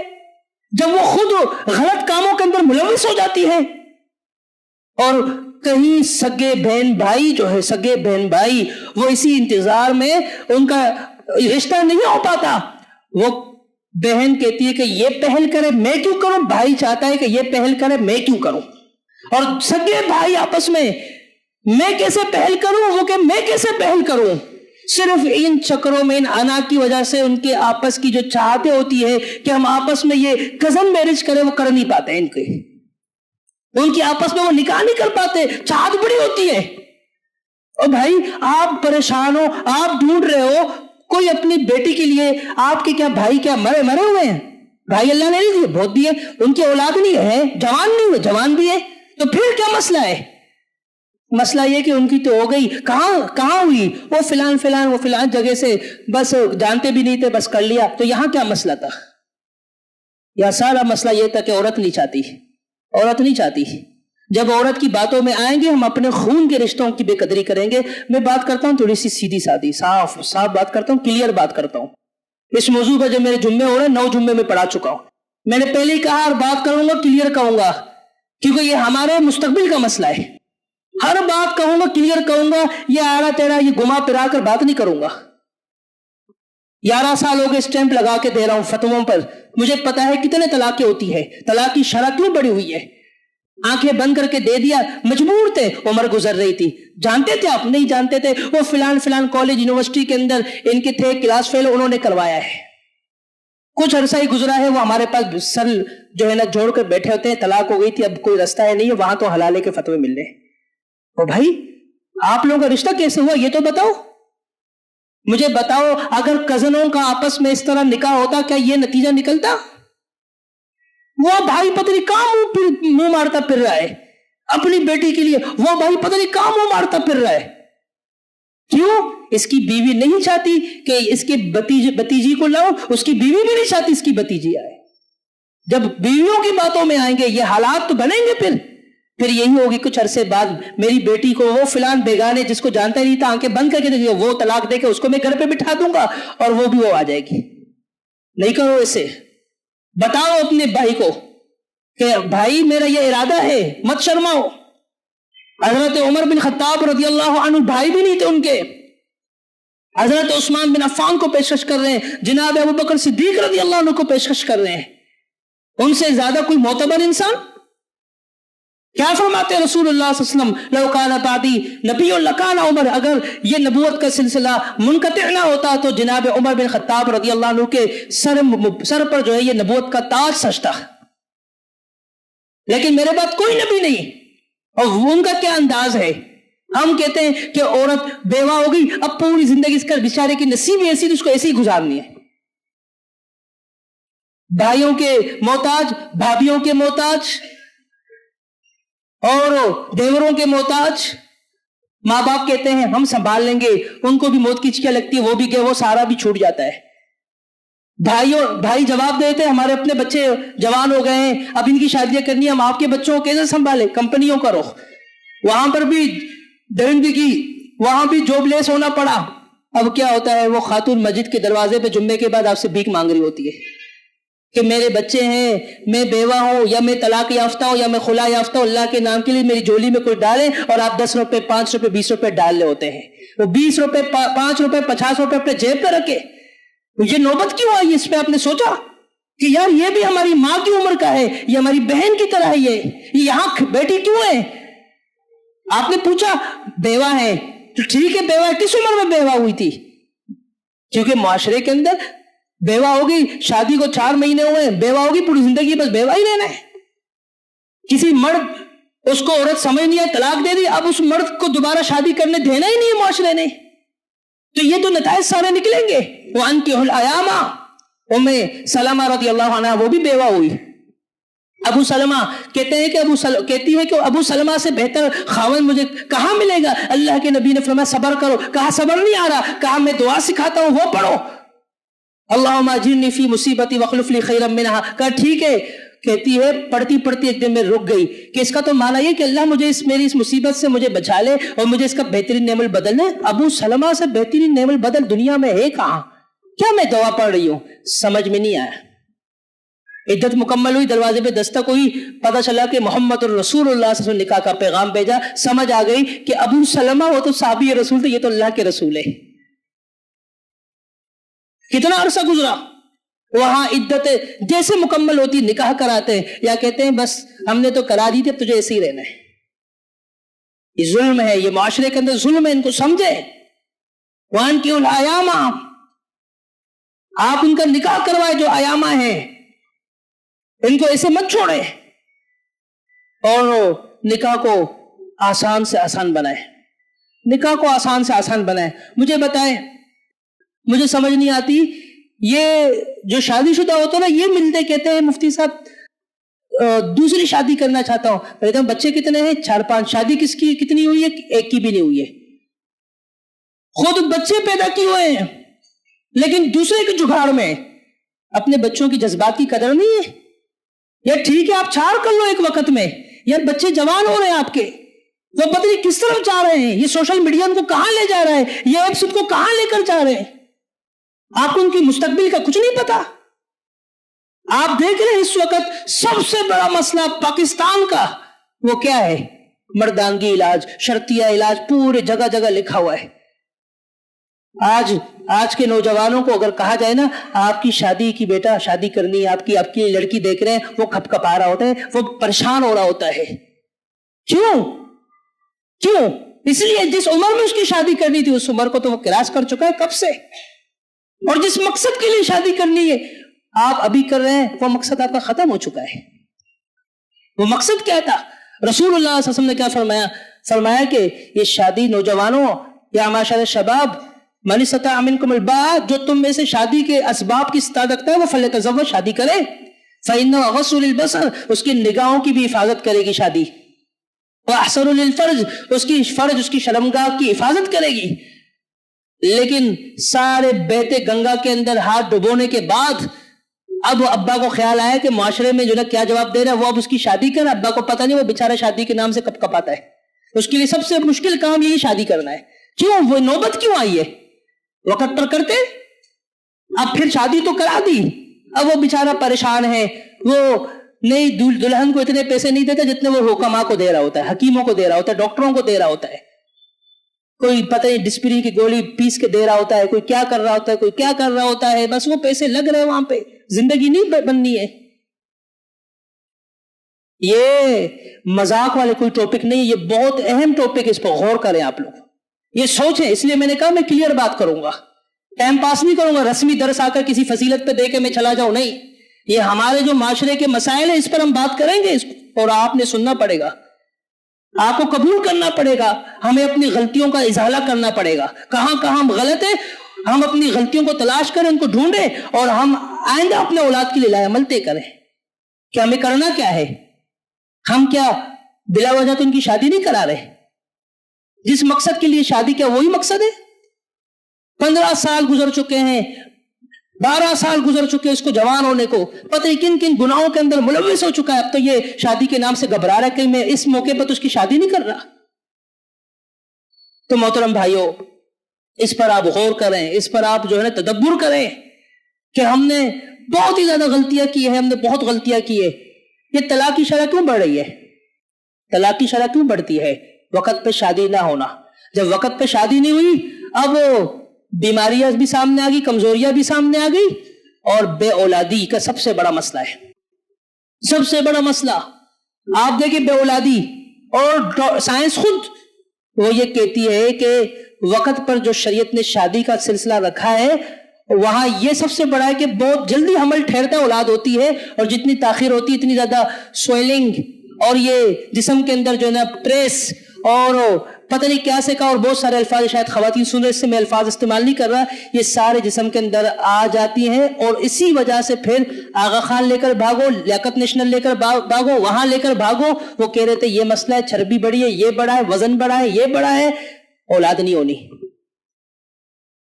جب وہ خود غلط کاموں کے اندر ملوث ہو جاتی ہے، اور کہیں سگے بہن بھائی جو ہے، سگے بہن بھائی وہ اسی انتظار میں ان کا رشتہ نہیں ہو پاتا. وہ بہن کہتی ہے کہ یہ پہل کرے میں کیوں کروں، بھائی چاہتا ہے کہ یہ پہل کرے میں کیوں کروں. اور سگے بھائی آپس میں کیسے پہل کروں، وہ کہ میں کیسے پہل کروں. صرف ان چکروں میں، ان انا کی وجہ سے ان کے آپس کی جو چاہتے ہوتی ہے کہ ہم آپس میں یہ کزن میرج کریں، وہ کر نہیں پاتے ہیں. ان کے ان کی آپس میں وہ نکاح نہیں کر پاتے، چاہت بڑی ہوتی ہے. اور بھائی آپ پریشان ہو، آپ ڈھونڈ رہے ہو کوئی اپنی بیٹی کے لیے. آپ کے کیا بھائی کیا مرے ہوئے ہیں؟ بھائی اللہ نے نہیں دیے، بہت دیے. ان کی اولاد نہیں ہے، جوان نہیں ہوئے، جوان بھی ہے. تو پھر کیا مسئلہ ہے؟ مسئلہ یہ کہ ان کی تو ہو گئی، کہاں ہوئی؟ وہ فلان جگہ سے، بس جانتے بھی نہیں تھے، بس کر لیا. تو یہاں کیا مسئلہ تھا؟ یا سارا مسئلہ یہ تھا کہ عورت نہیں چاہتی. جب عورت کی باتوں میں آئیں گے ہم اپنے خون کے رشتوں کی بے قدری کریں گے. میں بات کرتا ہوں تھوڑی سی سیدھی سادھی، صاف بات کرتا ہوں، کلیئر بات کرتا ہوں. اس موضوع پر جب میرے جمعے ہو رہے ہیں 9 جمعے میں پڑھا چکا ہوں. میں نے پہلے ہی کہا، اور بات کروں گا کلیئر کہوں گا، کیونکہ یہ ہمارے مستقبل کا مسئلہ ہے. ہر بات کہوں گا کلیئر کہوں گا، یہ آڑا تیڑا یہ گما پھرا کر بات نہیں کروں گا. 11 سال ہو گئے اسٹیمپ لگا کے دے رہا ہوں فتووں پر. مجھے پتا ہے کتنے طلاقیں ہوتی ہے، طلاق کی شرح کیوں بڑی ہوئی ہے. آنکھیں بند کر کے دے دیا، مجبور تھے، عمر گزر رہی تھی. جانتے تھے آپ؟ نہیں جانتے تھے. وہ فلان کالج یونیورسٹی کے اندر ان کے تھے کلاس فیل، انہوں نے کروایا ہے. کچھ عرصہ ہی گزرا ہے، وہ ہمارے پاس سر جو ہے نا جوڑ کر بیٹھے ہوتے ہیں، طلاق ہو گئی تھی، اب کوئی رستہ ہے نہیں ہے، وہاں تو حلالے کے فتوے مل رہے. او بھائی آپ لوگوں کا رشتہ کیسے ہوا یہ تو بتاؤ. مجھے بتاؤ، اگر کزنوں کا آپس میں اس طرح نکاح ہوتا کیا یہ نتیجہ نکلتا؟ وہ بھائی پتہ نہیں کہاں منہ مارتا پھر رہا ہے اپنی بیٹی کے لیے، وہ بھائی پتہ نہیں کہاں منہ مارتا پھر رہا ہے. کیوں؟ اس کی بیوی نہیں چاہتی کہ اس کے بتیجی کو لاؤ، اس کی بیوی بھی نہیں چاہتی اس کی بتیجی آئے. جب بیویوں کی باتوں میں آئیں گے یہ حالات تو بنیں گے. پھر یہی ہوگی کچھ عرصے بعد میری بیٹی کو وہ فلان بیگانے جس کو جانتا ہی نہیں تھا آنکھیں بند کر کے دیکھیے، وہ طلاق دے کے اس کو میں گھر پہ بٹھا دوں گا اور وہ بھی وہ آ جائے گی. نہیں کرو اسے. بتاؤ اپنے بھائی کو کہ بھائی میرا یہ ارادہ ہے، مت شرماؤ. حضرت عمر بن خطاب رضی اللہ عنہ بھائی بھی نہیں تھے ان کے، حضرت عثمان بن عفان کو پیشکش کر رہے ہیں، جناب ابو بکر صدیق رضی اللہ عنہ کو پیشکش کر رہے ہیں. ان سے زیادہ کوئی معتبر انسان؟ کیا فرماتے رسول اللہ صلی اللہ علیہ وسلم، لو کان بعدی نبی لکان عمر، اگر یہ نبوت کا سلسلہ منقطع نہ ہوتا تو جناب عمر بن خطاب رضی اللہ عنہ کے سر پر جو ہے یہ نبوت کا تاج سجتا. لیکن میرے بعد کوئی نبی نہیں. اور ان کا کیا انداز ہے؟ ہم کہتے ہیں کہ عورت بیوہ ہو گئی، اب پوری زندگی اس کا بیچارے کی نصیب ہی ایسی، تو اس کو ایسی ہی گزارنی ہے. بھائیوں کے محتاج، بھابھیوں کے محتاج اور دیوروں کے محتاج. ماں باپ کہتے ہیں ہم سنبھال لیں گے، ان کو بھی موت کی چکیا لگتی ہے، وہ بھی گئے، وہ سارا بھی چھوٹ جاتا ہے. بھائی جواب دیتے ہیں ہمارے اپنے بچے جوان ہو گئے ہیں، اب ان کی شادیاں کرنی، ہم آپ کے بچوں کو کیسے سنبھالیں؟ کمپنیوں کا رخ، وہاں پر بھی درندگی، وہاں بھی جاب لیس ہونا پڑا. اب کیا ہوتا ہے، وہ خاتون مسجد کے دروازے پہ جمعے کے بعد آپ سے بھیک مانگ رہی ہوتی ہے کہ میرے بچے ہیں، میں بیوہ ہوں، یا میں طلاق یافتہ ہوں، یا میں خلا یافتہ ہوں، اللہ کے نام کے لیے میری جولی میں کوئی ڈالے. اور آپ 10 روپے 5 روپے 20 روپے ڈال لے ہوتے ہیں. وہ 20 روپے 5 روپے 50 روپے اپنے جیب پہ رکھے. یہ نوبت کیوں آئی؟ اس پہ آپ نے سوچا کہ یار یہ بھی ہماری ماں کی عمر کا ہے، یہ ہماری بہن کی طرح ہے، یہ یہاں بیٹی کیوں ہے؟ آپ نے پوچھا بیوہ ہے تو ٹھیک ہے، بیوہ کس عمر میں بیوہ ہوئی تھی؟ کیونکہ معاشرے کے اندر بیوہ ہوگی، شادی کو 4 مہینے ہوئے، بیوہ ہوگی پوری زندگی بس بیوہ ہی رہنا ہے. کسی مرد اس کو عورت سمجھ نہیں ہے، طلاق دے دی، اب اس مرد کو دوبارہ شادی کرنے دینا ہی نہیں ہے معاشرے نے. تو یہ تو نتائج سارے نکلیں گے. وَأَنْكِحُوا الْأَيَامَ، ام سلمہ رضی اللہ عنہ وہ بھی بیوہ ہوئی. ابو سلمہ کہتے ہیں کہ کہتی ہے کہ ابو سلمہ سے بہتر خاوند مجھے کہاں ملے گا؟ اللہ کے نبی نے فرمایا صبر کرو. کہا صبر نہیں آ رہا، کہا میں دعا سکھاتا ہوں وہ پڑھو، اللہم اجرنی فی مصیبتی واخلف لی خیرا منہا. کہا ٹھیک ہے. کہتی ہے پڑھتی پڑھتی ایک دن میں رک گئی کہ اس کا تو معنی یہ کہ اللہ مجھے میری اس مصیبت سے مجھے بچا لے اور مجھے اس کا بہترین نعم البدل ہے. ابو سلمہ سے بہترین نعم البدل دنیا میں ہے کہاں؟ کیا میں دعا پڑھ رہی ہوں؟ سمجھ میں نہیں آیا. عدت مکمل ہوئی، دروازے پہ دستک ہوئی، پتہ چلا کہ محمد الرسول اللہ صلی اللہ علیہ وسلم نکاح کا پیغام بھیجا. سمجھ آ گئی کہ ابو سلمہ وہ تو صحابی رسول تھے، یہ تو اللہ کے رسول ہے. کتنا عرصہ گزرا، وہاں عدت جیسے مکمل ہوتی نکاح کراتے ہیں یا کہتے ہیں بس ہم نے تو کرا دی تھی اب تجھے ایسے ہی رہنا ہے. یہ ظلم ہے، یہ معاشرے کے اندر ظلم ہے، ان کو سمجھے. وَأَنْكِحُوا الْأَيَامَ، آپ ان کا نکاح کروائے جو ایامہ ہیں، ان کو ایسے مت چھوڑے. اور نکاح کو آسان سے آسان بنائے، نکاح کو آسان سے آسان بنائے۔ مجھے بتائیں، مجھے سمجھ نہیں آتی، یہ جو شادی شدہ ہوتا ہے نا، یہ ملتے کہتے ہیں مفتی صاحب دوسری شادی کرنا چاہتا ہوں۔ کہتے ہیں بچے کتنے ہیں؟ 4-5۔ شادی کس کی کتنی ہوئی ہے؟ ایک کی بھی نہیں ہوئی ہے۔ خود بچے پیدا کیے ہوئے ہیں لیکن دوسرے کے جگاڑ میں اپنے بچوں کی جذبات کی قدر نہیں ہے۔ یار ٹھیک ہے آپ 4 کر لو ایک وقت میں، یار بچے جوان ہو رہے ہیں آپ کے، وہ پتہ نہیں کس طرف جا رہے ہیں، یہ سوشل میڈیا ان کو کہاں لے جا رہا ہے، یہ ایپس ان کو کہاں لے کر جا رہے ہیں، آپ کو ان کی مستقبل کا کچھ نہیں پتا۔ آپ دیکھ رہے ہیں اس وقت سب سے بڑا مسئلہ پاکستان کا وہ کیا ہے؟ مردانگی علاج، شرطیہ علاج، پورے جگہ جگہ لکھا ہوا ہے۔ آج کے نوجوانوں کو اگر کہا جائے نا آپ کی شادی کی بیٹا شادی کرنی ہے، آپ کی لڑکی دیکھ رہے ہیں، وہ کھپ کھپا رہا ہوتا ہے، وہ پریشان ہو رہا ہوتا ہے۔ کیوں؟ اس لیے جس عمر میں اس کی شادی کرنی تھی اس عمر کو تو وہ کراس کر چکا ہے کب سے، اور جس مقصد کے لیے شادی کرنی ہے آپ ابھی کر رہے ہیں وہ مقصد آپ کا ختم ہو چکا ہے۔ وہ مقصد کیا تھا؟ رسول اللہ صلی اللہ علیہ وسلم نے کیا فرمایا کہ یہ شادی نوجوانوں یا معاشر الشباب من استطاع منکم الباءۃ، جو تم میں سے شادی کے اسباب کی استطاعت رکھتا ہے وہ فلیتزوج، شادی کرے، فإنہ اغض للبصر، اس کی نگاہوں کی بھی حفاظت کرے گی شادی، واحسن للفرج، اس کی فرج اس کی شرمگاہ کی حفاظت کرے گی۔ لیکن سارے بیت گنگا کے اندر ہاتھ ڈبونے کے بعد اب ابا کو خیال آیا کہ معاشرے میں جو نا کیا جواب دے رہا ہے، وہ اب اس کی شادی کر، ابا کو پتہ نہیں وہ بیچارہ شادی کے نام سے کب کب آتا ہے، اس کے لیے سب سے مشکل کام یہی شادی کرنا ہے۔ کیوں؟ وہ نوبت کیوں آئی ہے؟ وقت پر کرتے، اب پھر شادی تو کرا دی، اب وہ بیچارہ پریشان ہے، وہ نئی دلہن کو اتنے پیسے نہیں دیتا جتنے وہ حکماء کو دے رہا ہوتا ہے، حکیموں کو دے رہا ہوتا ہے، ڈاکٹروں کو دے رہا ہوتا ہے، کوئی پتہ نہیں ڈسپری کی گولی پیس کے دے رہا ہوتا ہے، کوئی کیا کر رہا ہوتا ہے، کوئی کیا کر رہا ہوتا ہے، بس وہ پیسے لگ رہے ہیں وہاں پہ، زندگی نہیں بننی ہے۔ یہ مذاق والے کوئی ٹاپک نہیں، یہ بہت اہم ٹاپک ہے، اس پر غور کریں آپ لوگ، یہ سوچیں۔ اس لیے میں نے کہا میں کلیئر بات کروں گا، ٹائم پاس نہیں کروں گا، رسمی درس آ کر کسی فضیلت پہ دے کے میں چلا جاؤں، نہیں، یہ ہمارے جو معاشرے کے مسائل ہیں اس پر ہم بات کریں گے، اور آپ نے سننا پڑے گا، آپ کو قبول کرنا پڑے گا، ہمیں اپنی غلطیوں کا ازالہ کرنا پڑے گا، کہاں کہاں ہم غلط ہیں، ہم اپنی غلطیوں کو تلاش کریں، ان کو ڈھونڈیں، اور ہم آئندہ اپنے اولاد کے لیے لائے عمل طے کریں کہ ہمیں کرنا کیا ہے۔ ہم کیا بلا وجہ تو ان کی شادی نہیں کرا رہے؟ جس مقصد کے لیے شادی کیا وہی مقصد ہے۔ 15 سال گزر چکے ہیں، 12 سال گزر چکے اس کو جوان ہونے کو، پتہ نہیں کن کن گناہوں کے اندر ملوث ہو چکا ہے، اب تو یہ شادی کے نام سے گھبرا رہا ہے کہ میں اس موقع پر تو اس کی شادی نہیں کر رہا۔ تو محترم بھائیوں، اس پر آپ غور کریں، اس پر آپ جو ہے نا تدبر کریں کہ ہم نے بہت ہی زیادہ غلطیاں کی ہیں، ہم نے بہت غلطیاں کی ہے۔ یہ طلاق کی شرح کیوں بڑھ رہی ہے؟ طلاق کی شرح کیوں بڑھتی ہے؟ وقت پہ شادی نہ ہونا۔ جب وقت پہ شادی نہیں ہوئی، اب بیماریاں بھی سامنے آ گئی، کمزوریاں بھی سامنے آ گئی، اور بے اولادی کا سب سے بڑا مسئلہ ہے، سب سے بڑا مسئلہ۔ آپ دیکھیں بے اولادی، اور سائنس خود وہ یہ کہتی ہے کہ وقت پر جو شریعت نے شادی کا سلسلہ رکھا ہے وہاں یہ سب سے بڑا ہے کہ بہت جلدی حمل ٹھہرتا ہے، اولاد ہوتی ہے، اور جتنی تاخیر ہوتی ہے اتنی زیادہ سویلنگ، اور یہ جسم کے اندر جو ہے نا پریس، اور پتہ نہیں کیا سے کہا، اور بہت سارے الفاظ شاید خواتین سن رہے، اس سے میں الفاظ استعمال نہیں کر رہا، یہ سارے جسم کے اندر آ جاتی ہیں، اور اسی وجہ سے پھر آغا خان لے کر بھاگو، لیاقت نیشنل لے کر بھاگو، وہاں لے کر بھاگو، وہ کہہ رہے تھے یہ مسئلہ ہے، چربی بڑی ہے، یہ بڑا ہے، وزن بڑا ہے، یہ بڑا ہے، اولاد نہیں ہونی۔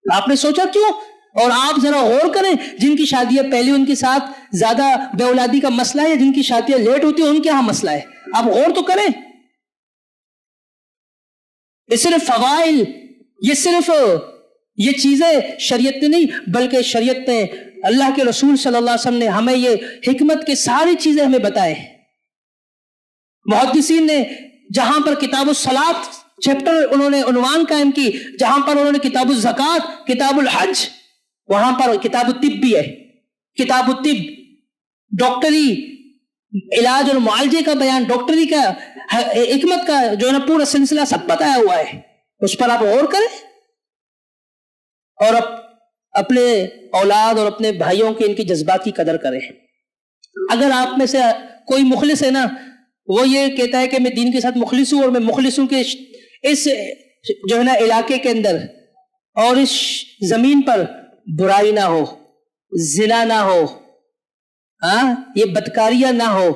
آپ نے سوچا کیوں؟ اور آپ ذرا غور کریں، جن کی شادیاں پہلی ان کے ساتھ زیادہ بے اولادی کا مسئلہ ہے، جن کی شادیاں لیٹ ہوتی ہیں ان کے ہاں مسئلہ ہے، آپ غور تو کریں۔ یہ صرف فوائل، یہ چیزیں شریعت نے نہیں، بلکہ شریعت نے، اللہ کے رسول صلی اللہ علیہ وسلم نے ہمیں یہ حکمت کے ساری چیزیں ہمیں بتائے۔ محدثین نے جہاں پر کتاب الصلاۃ چیپٹر انہوں نے عنوان قائم کی، جہاں پر انہوں نے کتاب الزکوٰۃ، کتاب الحج، وہاں پر کتاب الطب بھی ہے، کتاب الطب، ڈاکٹری علاج اور معالجے کا بیان، ڈاکٹری کا حکمت کا جو ہے نا پورا سلسلہ سب بتایا ہوا ہے، اس پر آپ غور کریں، اور اپنے اولاد اور اپنے بھائیوں کے ان کی جذبات کی قدر کریں۔ اگر آپ میں سے کوئی مخلص ہے نا، وہ یہ کہتا ہے کہ میں دین کے ساتھ مخلص ہوں، اور میں مخلص ہوں کہ اس جو ہے نا علاقے کے اندر اور اس زمین پر برائی نہ ہو، زنا نہ ہو، یہ بدکاریاں نہ ہو،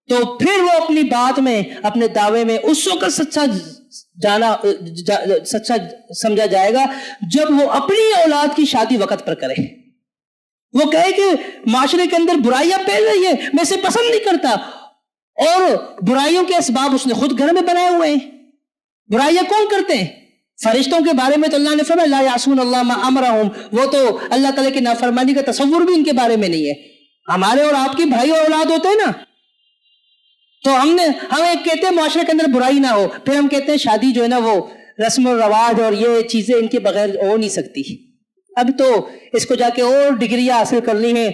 تو پھر وہ اپنی بات میں، اپنے دعوے میں اس وقت سچا سمجھا جائے گا جب وہ اپنی اولاد کی شادی وقت پر کرے۔ وہ کہے کہ معاشرے کے اندر برائیاں پھیل رہی ہیں، میں اسے پسند نہیں کرتا، اور برائیوں کے اسباب اس نے خود گھر میں بنائے ہوئے ہیں۔ برائیاں کون کرتے ہیں؟ فرشتوں کے بارے میں تو اللہ نے فرمایا لا یعصون اللہ ما امرہم، وہ تو اللہ تعالیٰ کی نافرمانی کا تصور بھی ان کے بارے میں نہیں ہے۔ ہمارے اور آپ کے بھائی اور اولاد ہوتے ہیں نا، تو ہم ایک کہتے ہیں معاشرے کے اندر برائی نہ ہو، پھر ہم کہتے ہیں شادی جو ہے نا وہ رسم و رواج اور یہ چیزیں ان کے بغیر ہو نہیں سکتی۔ اب تو اس کو جا کے اور ڈگریاں حاصل کرنی ہیں،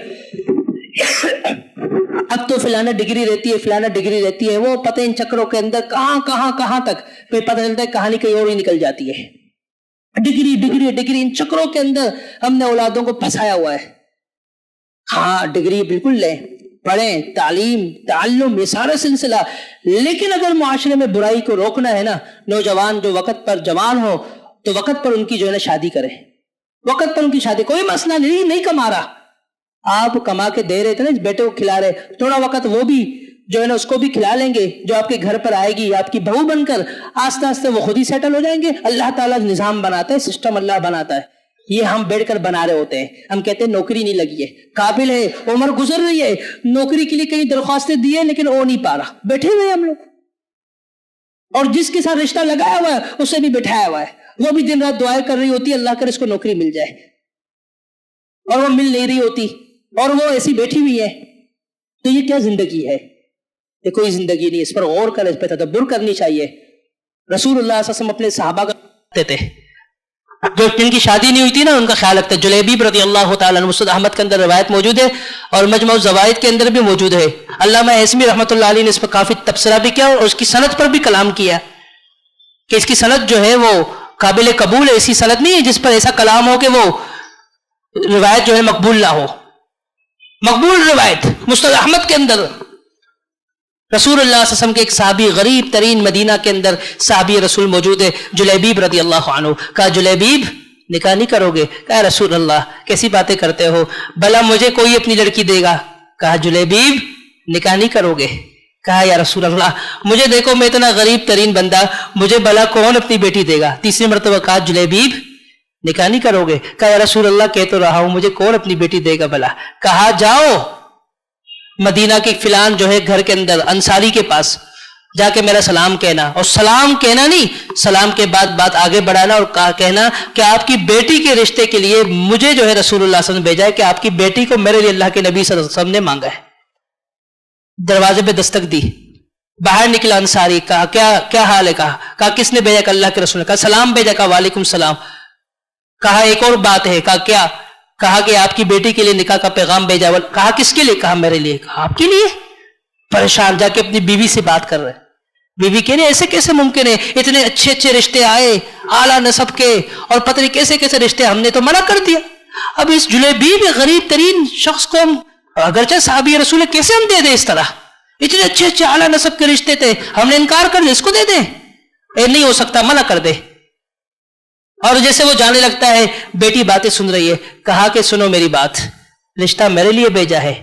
اب تو فلانا ڈگری رہتی ہے، فلانا ڈگری رہتی ہے، وہ پتہ ان چکروں کے اندر کہاں تک پھر پتہ چلتا ہے کہانی کہیں اور ہی نکل جاتی ہے۔ ڈگری ان چکروں کے اندر ہم نے اولادوں کو پھنسایا ہوا ہے۔ ہاں ڈگری بالکل لیں، پڑھیں، تعلم یہ سارا سلسلہ، لیکن اگر معاشرے میں برائی کو روکنا ہے نا، نوجوان جو وقت پر جوان ہو تو وقت پر ان کی جو ہے نا شادی کریں، وقت پر ان کی شادی، کوئی مسئلہ نہیں کما رہا، آپ کما کے دے رہے تھے نا بیٹے کو کھلا رہے، تھوڑا وقت وہ بھی جو ہے نا اس کو بھی کھلا لیں گے، جو آپ کے گھر پر آئے گی آپ کی بہو بن کر، آہستہ آہستہ وہ خود ہی سیٹل ہو جائیں گے۔ اللہ تعالیٰ نظام بناتا ہے، سسٹم اللہ بناتا ہے، یہ ہم بیٹھ کر بنا رہے ہوتے ہیں۔ ہم کہتے ہیں نوکری نہیں لگی ہے، قابل ہے، عمر گزر رہی ہے، نوکری کے لیے کئی درخواستیں دی ہیں لیکن وہ نہیں پا رہا، بیٹھے ہوئے ہم لوگ، اور جس کے ساتھ رشتہ لگایا ہوا ہے اسے بھی بٹھایا ہوا ہے، وہ بھی دن رات دعائیں کر رہی ہوتی ہے اللہ کرے اس کو نوکری مل جائے، اور وہ مل نہیں رہی ہوتی اور وہ ایسی بیٹھی ہوئی ہے۔ تو یہ کیا زندگی ہے؟ یہ کوئی زندگی نہیں، اس پر غور کر، اس پہ تدبر کرنی چاہیے۔ رسول اللہ صلی اللہ علیہ وسلم اپنے صحابہ کا کہتے تھے، جو جن کی شادی نہیں ہوئی تھی نا ان کا خیال رکھتے۔ جلیبیب رضی اللہ تعالیٰ عنہ، مسند احمد کے اندر روایت موجود ہے اور مجمع الزوائد کے اندر بھی موجود ہے۔ علامہ ہیثمی رحمۃ اللہ علیہ نے اس پر کافی تبصرہ بھی کیا اور اس کی سند پر بھی کلام کیا کہ اس کی سند جو ہے وہ قابل قبول ہے، ایسی سند نہیں ہے جس پر ایسا کلام ہو کہ وہ روایت جو ہے مقبول نہ ہو۔ مقبول روایت مسند احمد کے اندر رسول اللہ صلی اللہ علیہ وسلم کے ایک صحابی، غریب ترین مدینہ کے اندر صحابی رسول موجود ہے، جلیبیب رضی اللہ عنہ۔ کہا جلیبیب نکاح نہیں کرو گے؟ کہا رسول اللہ کیسی باتیں کرتے ہو، بھلا مجھے کوئی اپنی لڑکی دے گا؟ کہا جلیبیب نکاح نہیں کرو گے؟ کہا یا رسول اللہ مجھے دیکھو میں اتنا غریب ترین بندہ، مجھے بھلا کون اپنی بیٹی دے گا؟ تیسری مرتبہ کہا جلیبیب نکاح نہیں کرو گے؟ کہا یا رسول اللہ کہہ تو رہا ہوں مجھے کون اپنی بیٹی دے گا بھلا؟ کہا جاؤ مدینہ کے فلان جو ہے گھر کے اندر انصاری کے پاس جا کے میرا سلام کہنا، اور سلام کہنا نہیں، سلام کے بعد بات آگے بڑھانا اور کہنا کہ آپ کی بیٹی کے رشتے کے لیے مجھے جو ہے رسول اللہ صلی اللہ علیہ وسلم بھیجا ہے کہ آپ کی بیٹی کو میرے لیے اللہ کے نبی صلی اللہ علیہ وسلم نے مانگا ہے۔ دروازے پہ دستک دی، باہر نکلا انصاری، کہا کیا حال ہے؟ کہا کس نے بھیجا؟ کہ اللہ کے رسول نے۔ کہا سلام بھیجا؟ کہا وعلیکم السلام۔ کہا ایک اور بات ہے۔ کہا کیا؟ کہا کہ آپ کی بیٹی کے لیے نکاح کا پیغام بھیجا۔ کہا کس کے لیے؟ کہا میرے لیے۔ کہا آپ کے لیے؟ پریشان جا کے اپنی بیوی سے بات کر رہے، بیوی کہہ رہے ایسے کیسے ممکن ہے، اتنے اچھے اچھے رشتے آئے اعلیٰ نسب کے، اور پتہ نہیں کیسے کیسے رشتے، ہم نے تو منع کر دیا۔ اب اس جلیبیب غریب ترین شخص کو ہم اگرچہ صحابی رسول کیسے ہم دے دیں؟ اس طرح اتنے اچھے اچھے اعلیٰ نسب کے رشتے تھے، ہم نے انکار کر دیا، اس کو دے دیں؟ نہیں ہو سکتا، منع کر دے۔ اور جیسے وہ جانے لگتا ہے، بیٹی باتیں سن رہی ہے۔ کہا کہ سنو میری بات، رشتہ میرے لیے بھیجا ہے،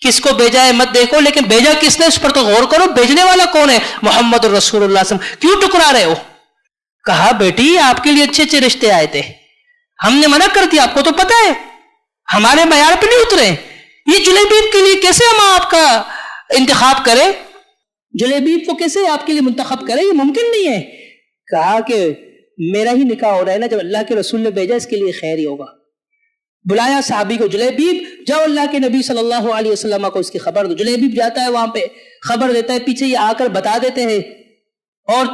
کس کو بھیجا ہے مت دیکھو، لیکن بھیجا کس نے اس پر تو غور کرو، بھیجنے والا کون ہے؟ محمد رسول اللہ صلی اللہ علیہ وسلم، کیوں ٹکرا رہے ہو؟ کہا بیٹی آپ کے لیے اچھے اچھے رشتے آئے تھے، ہم نے منع کر دیا، آپ کو تو پتا ہے ہمارے معیار پہ نہیں اترے، یہ جلیبیب کے لیے کیسے ہم آپ کا انتخاب کریں؟ جلیبیب کو کیسے آپ کے لیے منتخب کریں؟ یہ ممکن نہیں ہے۔ کہا کہ میرا ہی نکاح ہو رہا ہے نا، جب اللہ کے رسول نے بھیجا اس کے لیے خیر ہی ہوگا۔ بلایا صحابی کو، جلیبیب جاؤ اللہ کے نبی صلی اللہ علیہ وسلم کو اس کی خبر دو۔ جلیبیب جاتا ہے وہاں پہ، خبر دیتا ہے، پیچھے یہ آ کر بتا دیتے ہیں اور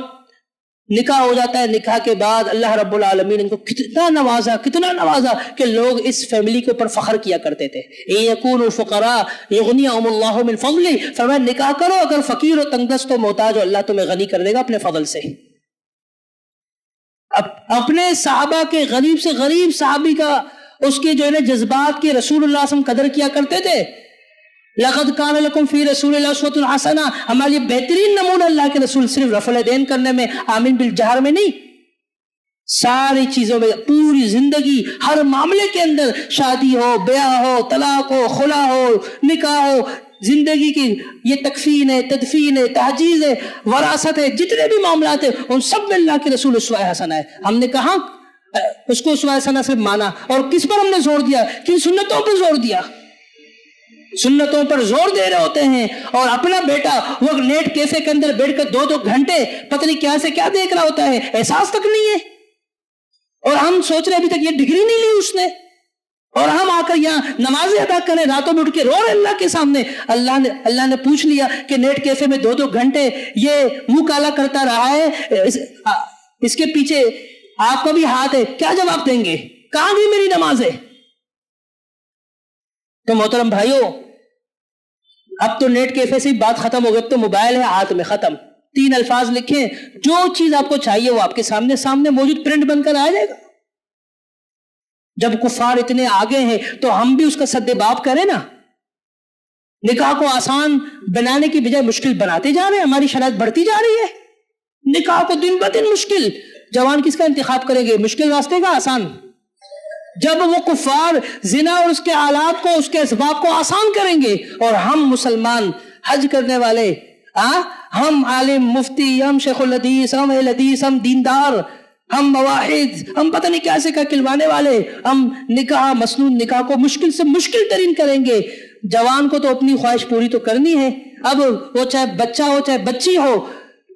نکاح ہو جاتا ہے۔ نکاح کے بعد اللہ رب العالمین ان کو کتنا نوازا کہ لوگ اس فیملی کے اوپر فخر کیا کرتے تھے۔ اِن یکونوا فقراء یغنیہم اللہ من فضلہ، فرمایا نکاح کرو، اگر فقیر و تنگ دست و محتاج ہو اللہ تمہیں غنی کر دے گا اپنے فضل سے۔ اپنے صحابہ کے غریب سے غریب صحابی کا، اس کے جو ہے نا جذبات کے رسول اللہ صلی اللہ علیہ وسلم قدر کیا کرتے تھے، لقد کان لکم فی رسول اللہ اسوۃ حسنہ، ہمارے لیے بہترین نمونہ اللہ کے رسول صرف رفع الیدین کرنے میں، آمین بالجہر میں نہیں، ساری چیزوں میں، پوری زندگی ہر معاملے کے اندر، شادی ہو، بیاہ ہو، طلاق ہو، خلا ہو، نکاح ہو، زندگی کی یہ تکفین ہے، تدفین ہے، تحجیز ہے، وراثت ہے، جتنے بھی معاملات ہیں ان سب میں اللہ کے رسول اسوہ حسنہ ہے۔ ہم نے کہا اس کو اسوہ حسنہ سے مانا، اور کس پر ہم نے زور دیا؟ کن سنتوں پر زور دیا؟ سنتوں پر زور دے رہے ہوتے ہیں، اور اپنا بیٹا وہ نیٹ کیفے کے اندر بیٹھ کر 2-2 گھنٹے پتہ نہیں کیا سے کیا دیکھ رہا ہوتا ہے، احساس تک نہیں ہے، اور ہم سوچ رہے ابھی تک یہ ڈگری نہیں لی اس نے، اور ہم آ کر یہاں نمازیں ادا کریں، راتوں میں اٹھ کے رو رہے اللہ کے سامنے۔ اللہ نے پوچھ لیا کہ نیٹ کیفے میں 2-2 گھنٹے یہ منہ کالا کرتا رہا ہے، اس کے پیچھے آپ کا بھی ہاتھ ہے، کیا جواب دیں گے؟ کہاں گئی میری نماز ہے؟ تو محترم بھائیو، اب تو نیٹ کیفے سے بات ختم ہو گئی، اب تو موبائل ہے ہاتھ میں، ختم، 3 الفاظ لکھیں، جو چیز آپ کو چاہیے وہ آپ کے سامنے موجود پرنٹ بن کر آ جائے گا۔ جب کفار اتنے آگے ہیں تو ہم بھی اس کا سد باب کریں نا۔ نکاح کو آسان بنانے کی بجائے مشکل بناتے جا رہے ہیں، ہماری شرائط بڑھتی جا رہی ہے، نکاح کو دن بدن مشکل۔ جوان کس کا انتخاب کریں گے؟ مشکل راستے کا، آسان؟ جب وہ کفار زنا اور اس کے آلات کو، اس کے اسباب کو آسان کریں گے، اور ہم مسلمان حج کرنے والے، ہم عالم مفتی، ہم شیخ الحدیث، ہم اہل حدیث، ہم دیندار، ہم مواحد، ہم پتہ نہیں کیسے کا کلوانے والے، ہم نکاح، مسنون نکاح کو مشکل سے مشکل ترین کریں گے۔ جوان کو تو اپنی خواہش پوری تو کرنی ہے، اب وہ چاہے بچہ ہو چاہے بچی ہو،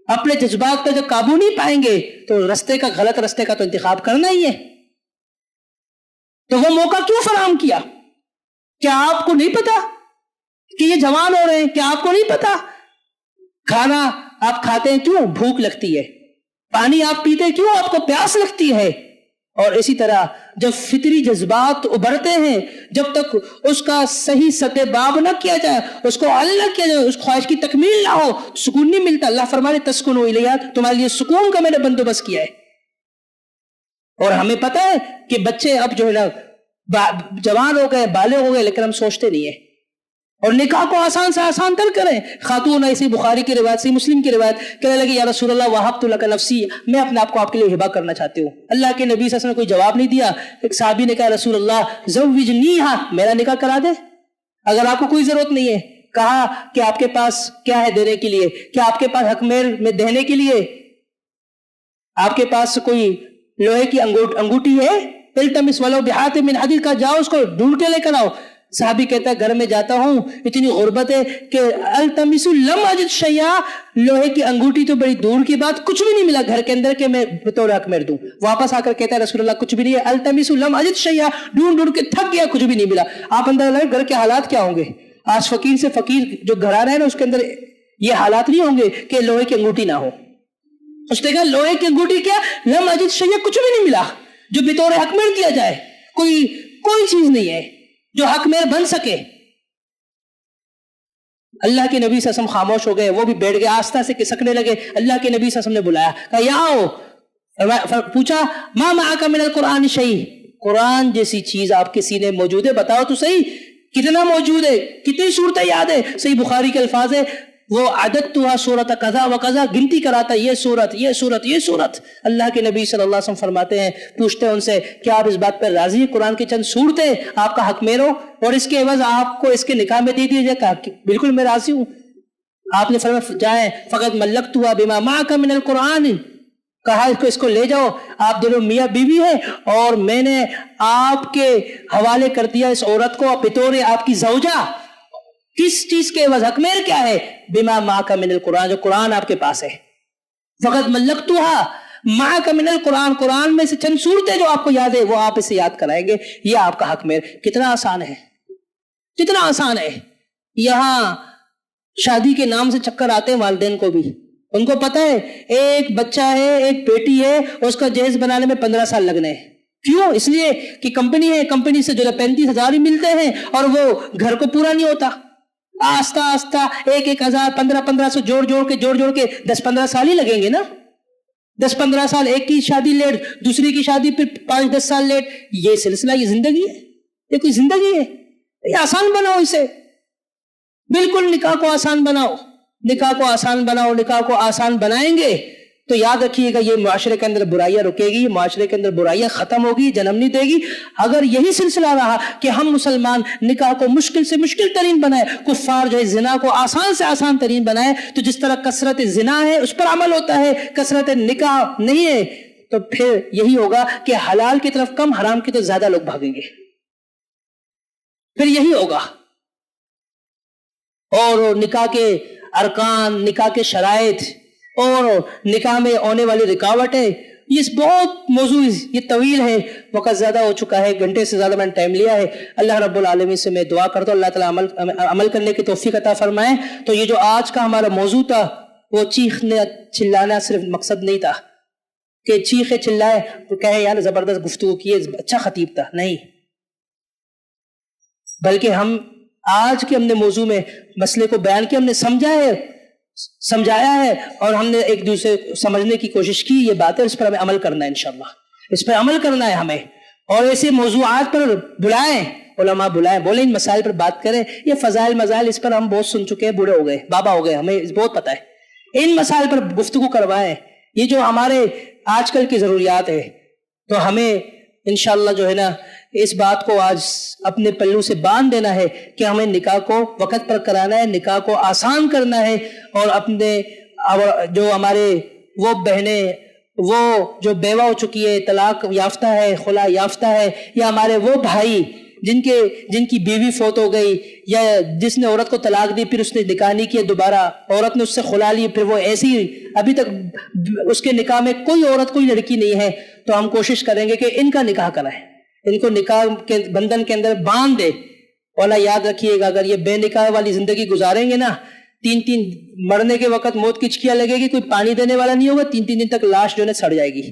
اپنے جذبات پر جب قابو نہیں پائیں گے تو غلط رستے کا تو انتخاب کرنا ہی ہے۔ تو وہ موقع کیوں فراہم کیا؟ کیا آپ کو نہیں پتا کہ یہ جوان ہو رہے ہیں؟ کیا آپ کو نہیں پتا کھانا آپ کھاتے ہیں کیوں؟ بھوک لگتی ہے۔ پانی آپ پیتے کیوں؟ آپ کو پیاس لگتی ہے۔ اور اسی طرح جب فطری جذبات ابھرتے ہیں، جب تک اس کا صحیح سد باب نہ کیا جائے، اس کو حل نہ کیا جائے، اس خواہش کی تکمیل نہ ہو، سکون نہیں ملتا۔ اللہ فرمانے تسکنوا الیہا، تمہارے لیے سکون کا میں نے بندوبست کیا ہے۔ اور ہمیں پتہ ہے کہ بچے اب جو ہے نا جوان ہو گئے، بالغ ہو گئے، لیکن ہم سوچتے نہیں ہیں۔ اور نکاح کو آسان سے آسان تر کریں۔ خاتون ایسی بخاری کی روایت، صحیح مسلم کی روایت، کہنے لگی یا رسول اللہ وہبت لک نفسی، میں اپنے آپ کو آپ کے لیے ہبہ کرنا چاہتی ہوں۔ اللہ کے نبی صلی اللہ علیہ وسلم نے کوئی جواب نہیں دیا۔ ایک صحابی نے کہا رسول اللہ زوجنیہا، میرا نکاح کرا دے اگر آپ کو کوئی ضرورت نہیں ہے۔ کہا کہ آپ کے پاس کیا ہے دینے کے لیے؟ کیا آپ کے پاس حکمیر میں دینے کے لیے آپ کے پاس کوئی لوہے کی انگوٹھی ہے؟ التمس ولو بحاتم من حدید، کا جاؤ اس کو ڈھونڈ کے لے کر آؤ۔ صحابی کہتا ہے گھر میں جاتا ہوں، اتنی غربت ہے کہ التمس لم اجد شیئا، لوہے کی انگوٹھی تو بڑی دور کی بات، کچھ بھی نہیں ملا گھر کے اندر کہ میں بطور حکمیر دوں۔ واپس آ کر کہتا ہے رسول اللہ کچھ بھی نہیں ہے، التمس لم اجد شیئا، ڈھونڈ کے تھک گیا، کچھ بھی نہیں ملا۔ آپ اندر لگے گھر کے حالات کیا ہوں گے؟ آج فقیر سے فقیر جو گھرانہ ہے نا، اس کے اندر یہ حالات نہیں ہوں گے کہ لوہے کی انگوٹھی نہ ہو۔ اس نے کہا لوہے کی انگوٹھی کیا؟ لم اجد شیئا، کچھ بھی نہیں ملا جو بطور حکمیر دیا جائے، کوئی چیز نہیں ہے جو حکمیر بن سکے۔ اللہ کے نبی صلی اللہ علیہ وسلم خاموش ہو گئے، وہ بھی بیٹھ گئے، آستہ سے کسکنے لگے۔ اللہ کے نبی صلی اللہ علیہ وسلم نے بلایا، کہا یہاں آؤ۔ پوچھا ما معک من القرآن شیء، قرآن جیسی چیز آپ کے سینے موجود ہے؟ بتاؤ تو صحیح کتنا موجود ہے، کتنی صورتیں یاد ہے؟ صحیح بخاری کے الفاظ ہے وہ عددتها سورۃ کذا و کذا، گنتی کراتا یہ سورت یہ سورت یہ سورت۔ اللہ کے نبی صلی اللہ علیہ وسلم فرماتے ہیں، پوچھتے ہیں ان سے کیا آپ اس بات پر راضی ہیں قرآن کی چند صورتیں آپ کا حق میں ہو اور اس کے عوض آپ کو اس کے نکاح میں دے دیا جائے؟ کہا کہ بالکل میں راضی ہوں۔ آپ نے فرمایا جائیں فقط ملکتها بما معک من القرآن، کہا اس کو لے جاؤ، آپ دونوں میاں بیوی ہیں اور میں نے آپ کے حوالے کر دیا اس عورت کو بطور آپ کی زوجہ۔ کس چیز کے عوض؟ حکمیر کیا ہے؟ بما معک من القرآن، جو قرآن آپ کے پاس ہے۔ فقط ملکتها معک من القرآن، قرآن میں سے چند صورتیں جو آپ کو یاد ہے وہ آپ اسے یاد کرائیں گے، یہ آپ کا حکمیر۔ کتنا آسان ہے، کتنا آسان ہے۔ یہاں شادی کے نام سے چکر آتے ہیں والدین کو بھی، ان کو پتہ ہے ایک بچہ ہے، ایک بیٹی ہے، اس کا جہیز بنانے میں 15 سال لگنے ہیں۔ کیوں؟ اس لیے کہ کمپنی ہے، کمپنی سے جو 35,000 ہی ملتے ہیں اور وہ گھر کو پورا نہیں ہوتا۔ آہستہ آہستہ 1,000 1500 جوڑ کے 10-15 سال ہی لگیں گے نا۔ 10-15 سال، ایک کی شادی لیٹ، دوسری کی شادی پھر 5-10 سال لیٹ۔ یہ سلسلہ، یہ زندگی ہے؟ یہ کوئی زندگی ہے؟ یہ آسان بناؤ اسے۔ بالکل نکاح کو آسان بناؤ، نکاح کو آسان بناؤ، نکاح کو آسان بنائیں گے تو یاد رکھیے گا یہ معاشرے کے اندر برائیاں رکے گی، معاشرے کے اندر برائیاں ختم ہوگی، جنم نہیں دے گی۔ اگر یہی سلسلہ رہا کہ ہم مسلمان نکاح کو مشکل سے مشکل ترین بنائے، کفار جو ہے زنا کو آسان سے آسان ترین بنائے، تو جس طرح کثرت زنا ہے اس پر عمل ہوتا ہے، کثرت نکاح نہیں ہے، تو پھر یہی ہوگا کہ حلال کی طرف کم، حرام کی طرف زیادہ لوگ بھاگیں گے، پھر یہی ہوگا۔ اور نکاح کے ارکان، نکاح کے شرائط اور نکاح میں ہونے والی رکاوٹیں، یہ بہت موضوع، یہ طویل ہے، وقت زیادہ ہو چکا ہے، گھنٹے سے زیادہ میں نے ٹائم لیا ہے۔ اللہ رب العالمین سے میں دعا کرتا ہوں اللہ تعالیٰ عمل کرنے کی توفیق عطا فرمائے۔ تو یہ جو آج کا ہمارا موضوع تھا وہ چیخنے چلانا صرف مقصد نہیں تھا کہ چیخے چلائے تو کہے یار زبردست گفتگو کیے، اچھا خطیب تھا، نہیں، بلکہ ہم آج کے ہم نے موضوع میں مسئلے کو بیان کیا، ہم نے سمجھایا ہے اور ہم نے ایک دوسرے سمجھنے کی کوشش کی، یہ بات ہے، اس پر ہمیں عمل کرنا ہے انشاءاللہ، اس پر عمل کرنا ہے ہمیں، اور ایسے موضوعات پر بلائیں، علماء بلائیں، بولیں ان مسائل پر بات کریں۔ یہ فضائل مزائل اس پر ہم بہت سن چکے ہیں، بوڑھے ہو گئے، بابا ہو گئے، ہمیں بہت پتہ ہے، ان مسائل پر گفتگو کروائیں، یہ جو ہمارے آج کل کی ضروریات ہے، تو ہمیں انشاءاللہ جو ہے نا اس بات کو آج اپنے پلوں سے باندھ دینا ہے کہ ہمیں نکاح کو وقت پر کرانا ہے، نکاح کو آسان کرنا ہے، اور اپنے جو ہمارے وہ بہنیں، وہ جو بیوہ ہو چکی ہے، طلاق یافتہ ہے، خلا یافتہ ہے، یا ہمارے وہ بھائی جن کی بیوی فوت ہو گئی، یا جس نے عورت کو طلاق دی پھر اس نے نکاح نہیں کیا، دوبارہ عورت نے اس سے خلا لی، پھر وہ ایسی ابھی تک اس کے نکاح میں کوئی عورت کوئی لڑکی نہیں ہے، تو ہم کوشش کریں گے کہ ان کا نکاح کرائیں، ان کو نکاح کے بندھن کے اندر باندھ دے۔ اور یاد رکھیے گا اگر یہ بے نکاح والی زندگی گزاریں گے نا، 3 مرنے کے وقت موت کی چکیاں لگے گی، کوئی پانی دینے والا نہیں ہوگا، 3 دن تک لاش جو ہے سڑ جائے گی،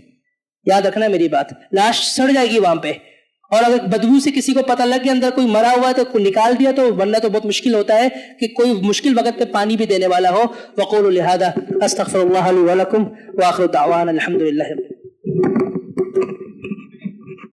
یاد رکھنا میری بات، لاش سڑ جائے گی وہاں پہ۔ اور اگر بدبو سے کسی کو پتہ لگ گیا اندر کوئی مرا ہوا ہے تو کوئی نکال دیا، تو ورنہ تو بہت مشکل ہوتا ہے کہ کوئی مشکل وقت پہ پانی بھی دینے والا ہو۔ وقولوا لہذا استغفر اللہ لی ولکم وآخر دعوانا الحمدللہ۔